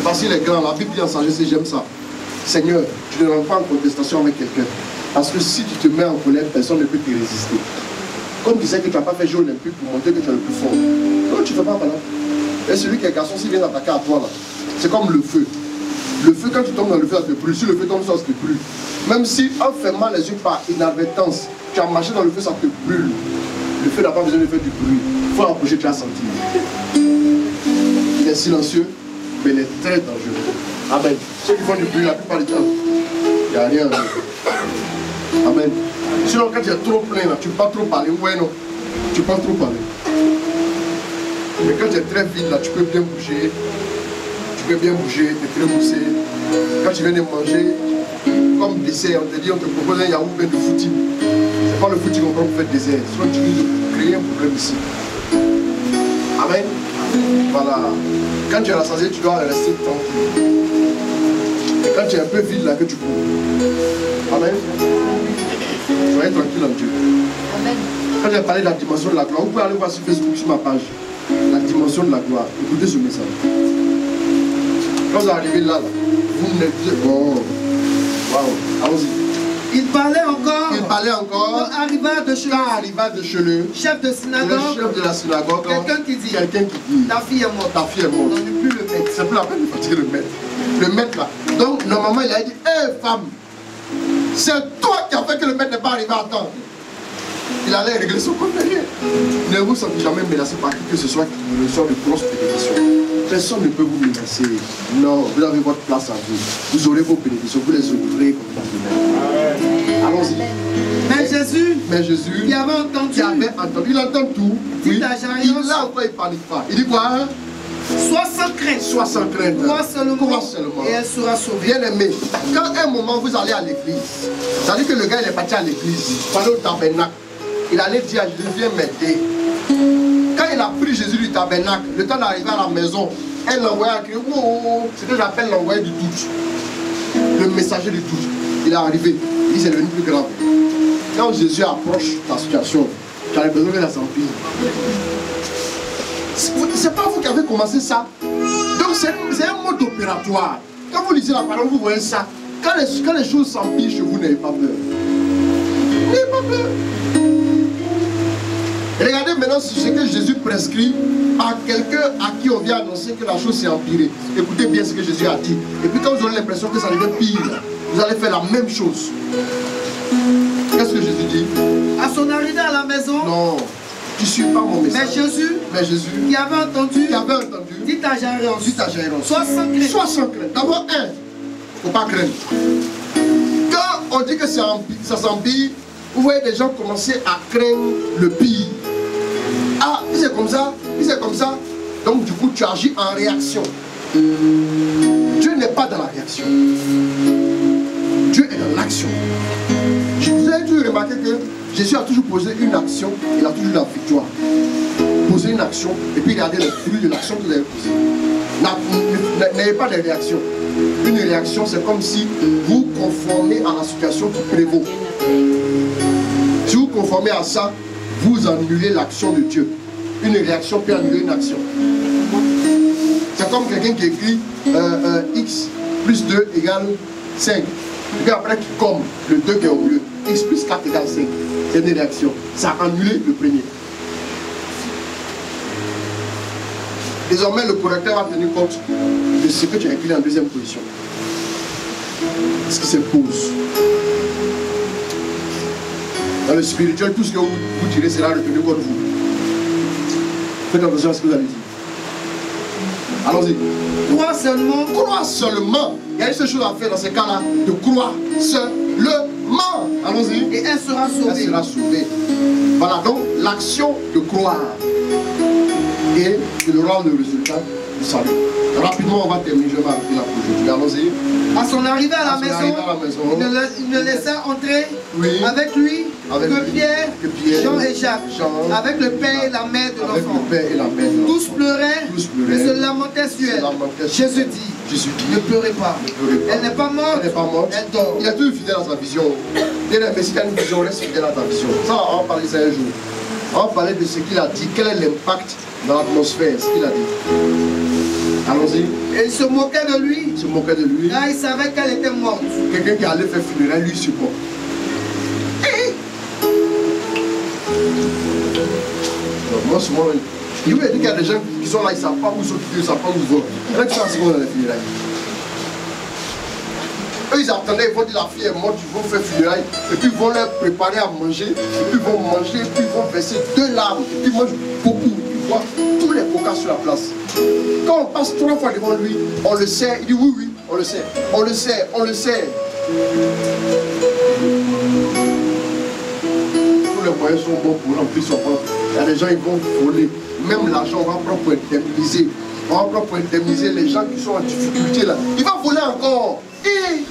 Parce qu'il est grand, la Bible dit en sagesse, et j'aime ça. Seigneur, tu ne rentres pas en contestation avec quelqu'un. Parce que si tu te mets en colère, personne ne peut te résister. Comme tu sais que tu n'as pas fait jeu olympique pour montrer que tu es le plus fort. Non, tu ne fais pas voilà. Et celui qui est garçon, s'il vient attaquer à toi, là, c'est comme le feu. Le feu, quand tu tombes dans le feu, ça te brûle. Si le feu tombe, ça te brûle. Même si, en fermant les yeux par inadvertance, tu as marché dans le feu, ça te brûle. Le feu n'a pas besoin de faire du bruit. Il faut l'approcher, tu vas sentir. Il est silencieux, mais il est très dangereux. Amen. Ceux qui font du bruit, la plupart du temps, il n'y a rien. Amen. Sinon, quand tu es trop plein, là, tu ne peux pas trop parler. Ouais, non. Tu ne peux pas trop parler. Mais quand tu es très vide, là, tu peux bien bouger. Tu peux bien bouger, tu es très boussé. Quand tu viens de manger, comme dessert, on te dit, on te propose un yaourt plein de footing. C'est pas le footing qu'on prend pour faire dessert. Sinon, tu risques de créer un problème ici. Amen. Voilà. Quand tu es rassasié, tu dois rester tranquille. Et quand tu es un peu vide, là, que tu cours. Amen. Soyez tranquille en Dieu. Amen. Quand j'ai parlé de la dimension de la gloire, vous pouvez aller voir sur Facebook, sur ma page. La dimension de la gloire. Écoutez ce message. Quand vous arrivez là, vous me dites, bon, waouh, allons-y. Il parlait encore. Il parlait encore. Quand arriva de Cheleux, chef de synagogue, le chef de la synagogue, quelqu'un qui dit, ta fille est morte. Ta fille est morte. On ne plus le maître. C'est plus la peine de fatiguer le maître. Le maître là. Donc normalement il a dit, hé femme, c'est toi qui as fait que le maître n'est pas arrivé à temps. Il allait régler son compte derrière. Ne vous sentez jamais menacé par qui que ce soit qui ressort de grosses bénédictions. Personne ne peut vous menacer. Non, vous avez votre place à vous. Vous aurez vos bénédictions, vous les aurez comme ça. Allons-y. Mais Jésus, qui avait entendu, il entend tout. Oui. Là encore il ne panique pas. Il dit quoi? Sois sans crainte. Sois sans crainte. Crois seulement. Et elle sera sauvée. Bien aimé, quand à un moment vous allez à l'église, ça veut dire que le gars il est parti à l'église, il allait au tabernacle. Il allait dire, je viens m'aider. Quand il a pris Jésus du tabernacle, le temps d'arriver à la maison, elle l'envoyait à crier, oh, c'est ce que j'appelle l'envoyé du doute. Le messager du doute. Il est arrivé, il dit c'est devenu plus grave. Quand Jésus approche ta situation, tu as besoin que ça s'empire. C'est pas vous qui avez commencé ça. Donc c'est un mode opératoire. Quand vous lisez la parole, vous voyez ça. Quand les choses s'empirent chez vous, n'ayez pas peur. N'ayez pas peur. Regardez maintenant ce que Jésus prescrit à quelqu'un à qui on vient annoncer que la chose s'est empirée. Écoutez bien ce que Jésus a dit. Et puis quand vous aurez l'impression que ça devient pire, vous allez faire la même chose. Qu'est-ce que Jésus dit? À son arrivée à la maison, non, tu ne suis pas mon message. Mais Jésus, qui avait entendu, dit à Jaïron, sois sans crainte. Sois sans crainte. D'abord, il ne faut pas craindre. Quand on dit que ça s'empire, vous voyez des gens commencer à craindre le pire. Ah, c'est comme ça, c'est comme ça. Donc du coup, tu agis en réaction. Dieu n'est pas dans la réaction. Dieu est dans l'action. Vous avez toujours remarqué que Jésus a toujours posé une action, il a toujours la victoire. Poser une action, et puis regardez le fruit de l'action que vous avez posée. N'ayez pas de réaction. Une réaction, c'est comme si vous conformez à la situation qui prévaut. Si vous conformez à ça, vous annulez l'action de Dieu. Une réaction peut annuler une action. C'est comme quelqu'un qui écrit x plus 2 égale 5. Et puis après qui comble le 2 qui est au milieu. X plus 4 égale 5. C'est une réaction. Ça a annulé le premier. Désormais, le correcteur va tenir compte de ce que tu as écrit en deuxième position. Ce qui s'impose. Dans le spirituel, tout ce que vous direz sera retenu contre vous. Faites attention à ce que vous allez dire. Allons-y. Crois seulement. Crois seulement. Il y a une seule chose à faire dans ces cas-là, de croire seulement. Allons-y. Et elle sera sauvée. Elle sera sauvée. Voilà, donc l'action de croire et de rendre le résultat du salut. Rapidement, on va terminer. Je vais arrêter là pour aujourd'hui. Allons-y. À son arrivée à la maison, il ne laissa entrer avec lui que Pierre, Jean et Jacques, avec le père et la mère de l'enfant. Tous pleuraient et se lamentaient sur elle. Jésus Jésus dit, ne pleurez pas. Elle n'est pas morte. Elle n'est pas morte. Elle dort. Il est toujours fidèle à sa vision. Mais si tu as une vision, reste fidèle à ta vision. Ça, on va parler ça un jour. On va parler de ce qu'il a dit. Quel est l'impact dans l'atmosphère, ce qu'il a dit. Allons-y. Et il se moquait de lui. Il se moquait de lui. Là, il savait qu'elle était morte. Quelqu'un qui allait faire funérailles, lui supporte. Moi, souvent, il lui a dit qu'il y a des gens qui sont là, ils ne savent pas où ils sont quittés, ils ne savent pas où ils vont. Il y en a qui sont assis dans les funérailles. Eux, ils attendaient, ils vont dire la fille est morte, ils vont faire funérailles, et puis ils vont leur préparer à manger, et puis ils vont manger, et puis ils vont verser 2 larmes, et puis ils mangent beaucoup, ils voient tous les coca sur la place. Quand on passe 3 fois devant lui, on le sait, il dit oui, oui, on le sait, on le sait, on le sait. Tous les moyens sont bons pour remplir son ventre. Il y a des gens qui vont voler. Même l'argent, on va prendre pour indemniser. On va prendre pour indemniser les gens qui sont en difficulté là. Il va voler encore. Et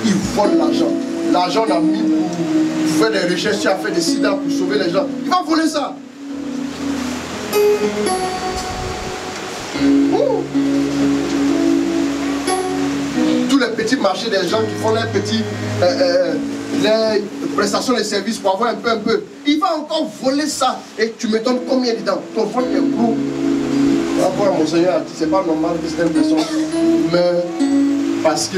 il vole l'argent. L'argent on a mis pour faire des recherches, tu as fait des sida pour sauver les gens. Il va voler ça. Tous les petits marchés des gens qui font leurs petits les prestations de services pour avoir un peu. Il va encore voler ça. Et tu me donnes combien dedans? Ton ventre est gros. Par rapport à mon Seigneur a dit, c'est pas normal que cette personne meurt parce que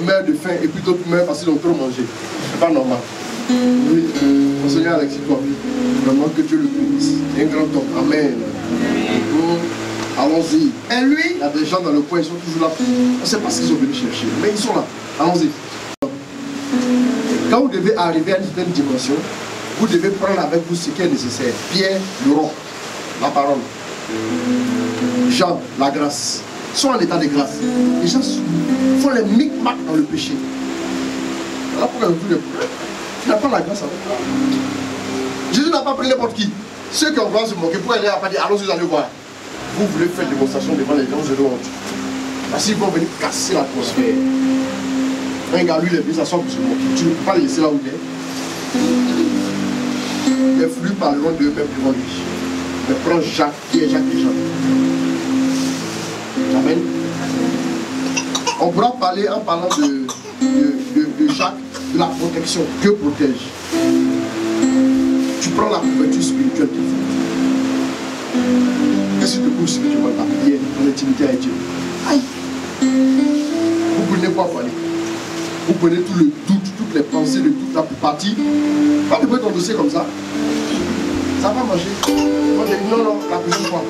meurt de faim et puis d'autres meurent parce qu'ils ont trop mangé. C'est pas normal. Oui, mon Seigneur Alexis, toi, vraiment que Dieu le bénisse. Un grand homme. Amen. Allons-y. Et lui, il y a des gens dans le coin, ils sont toujours là. On ne sait pas ce qu'ils sont venus chercher, mais ils sont là. Allons-y. Quand vous devez arriver à une certaine dimension, vous devez prendre avec vous ce qui est nécessaire. Pierre, le roi, la parole. Jean, la grâce. Sont en état de grâce. Les gens font les micmacs dans le péché. Voilà pourquoi il y a tous les problèmes. Tu n'as pas la grâce avec toi. Jésus n'a pas pris n'importe qui. Ceux qui ont droit de se moquer, pourquoi il n'a pas dit allons-y, vous allez voir. Vous voulez faire démonstration devant les gens, vous avez honte. Parce qu'ils vont venir casser l'atmosphère. Un gars, lui, il est venu s'asseoir pour se moquer. Tu ne peux pas le laisser là où il est. Les flux parleront d'eux-mêmes devant lui. Mais prends Jacques, qui est Jacques et Jean. Amen. On pourra parler en parlant de Jacques, de la protection. Dieu protège. Tu prends la couverture spirituelle qu'il faut. Qu'est-ce que tu te couches spirituellement? Ta prière, ton intimité avec Dieu. Aïe! Vous prenez quoi pour aller? Vous prenez tout le doute, toutes les pensées de toute la partie. Pas de ton dossier comme ça. Ça va marcher. Moi j'ai dit non, la prochaine fois.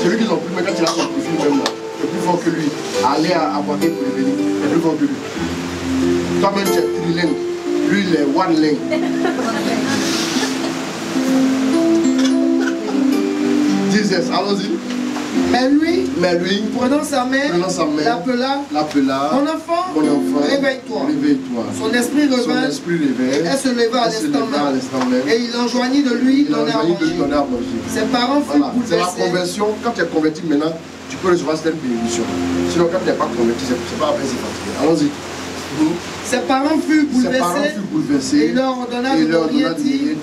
C'est lui qui l'ont pris, mais quand il a son profil même là, le plus fort que lui, aller à Boaké pour les venir, le plus fort que lui. Toi-même tu es trilingue, lui il est one lingue. Jesus, allons-y. Mais lui, prenant sa main, l'appela, mon enfant, réveille-toi. Son esprit revint, elle se leva à l'instant même, et il enjoignit de lui donner à manger. Ses parents furent bouleversés. C'est la conversion. Quand tu es converti maintenant, tu peux recevoir certaines bénédictions. Sinon, quand tu n'es pas converti, c'est pas après, c'est fatigué. Allons-y. Ses parents furent bouleversés et il leur ordonna de ne rien dire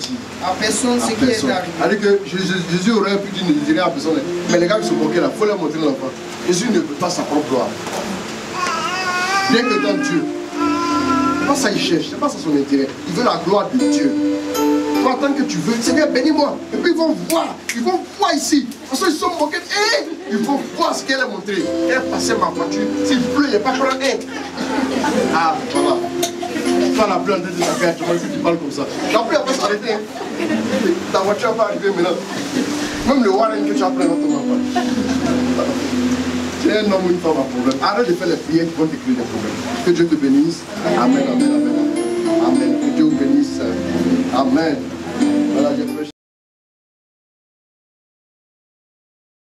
à personne ce qui est arrivé. C'est-à-dire que Jésus aurait pu dire ne dirait à personne, mais les gars qui se moquaient là, il faut leur montrer l'enfant. Jésus ne veut pas sa propre gloire. Bien que dans Dieu, c'est pas ça qu'il cherche, c'est pas ça son intérêt. Il veut la gloire de Dieu. Toi, tant que tu veux, Seigneur, bénis-moi. Et puis ils vont voir ici. Parce qu'ils sont moqués. Et ils vont voir ce qu'elle a montré. Elle passait ma voiture. S'il pleut, il n'y a pas prendre un. Ah, voilà. Toi, la pluie en train de s'arrêter, tu parles comme ça. La pluie va s'arrêter. Ta voiture va arriver maintenant. Même le Warren que tu as pris dans ton enfant. Tu es un homme ou une femme à problème. Arrête de faire les prières qui vont te créer des problèmes. Que Dieu te bénisse. Amen, amen, amen. Amen. Que Dieu vous bénisse. Amen. Voilà,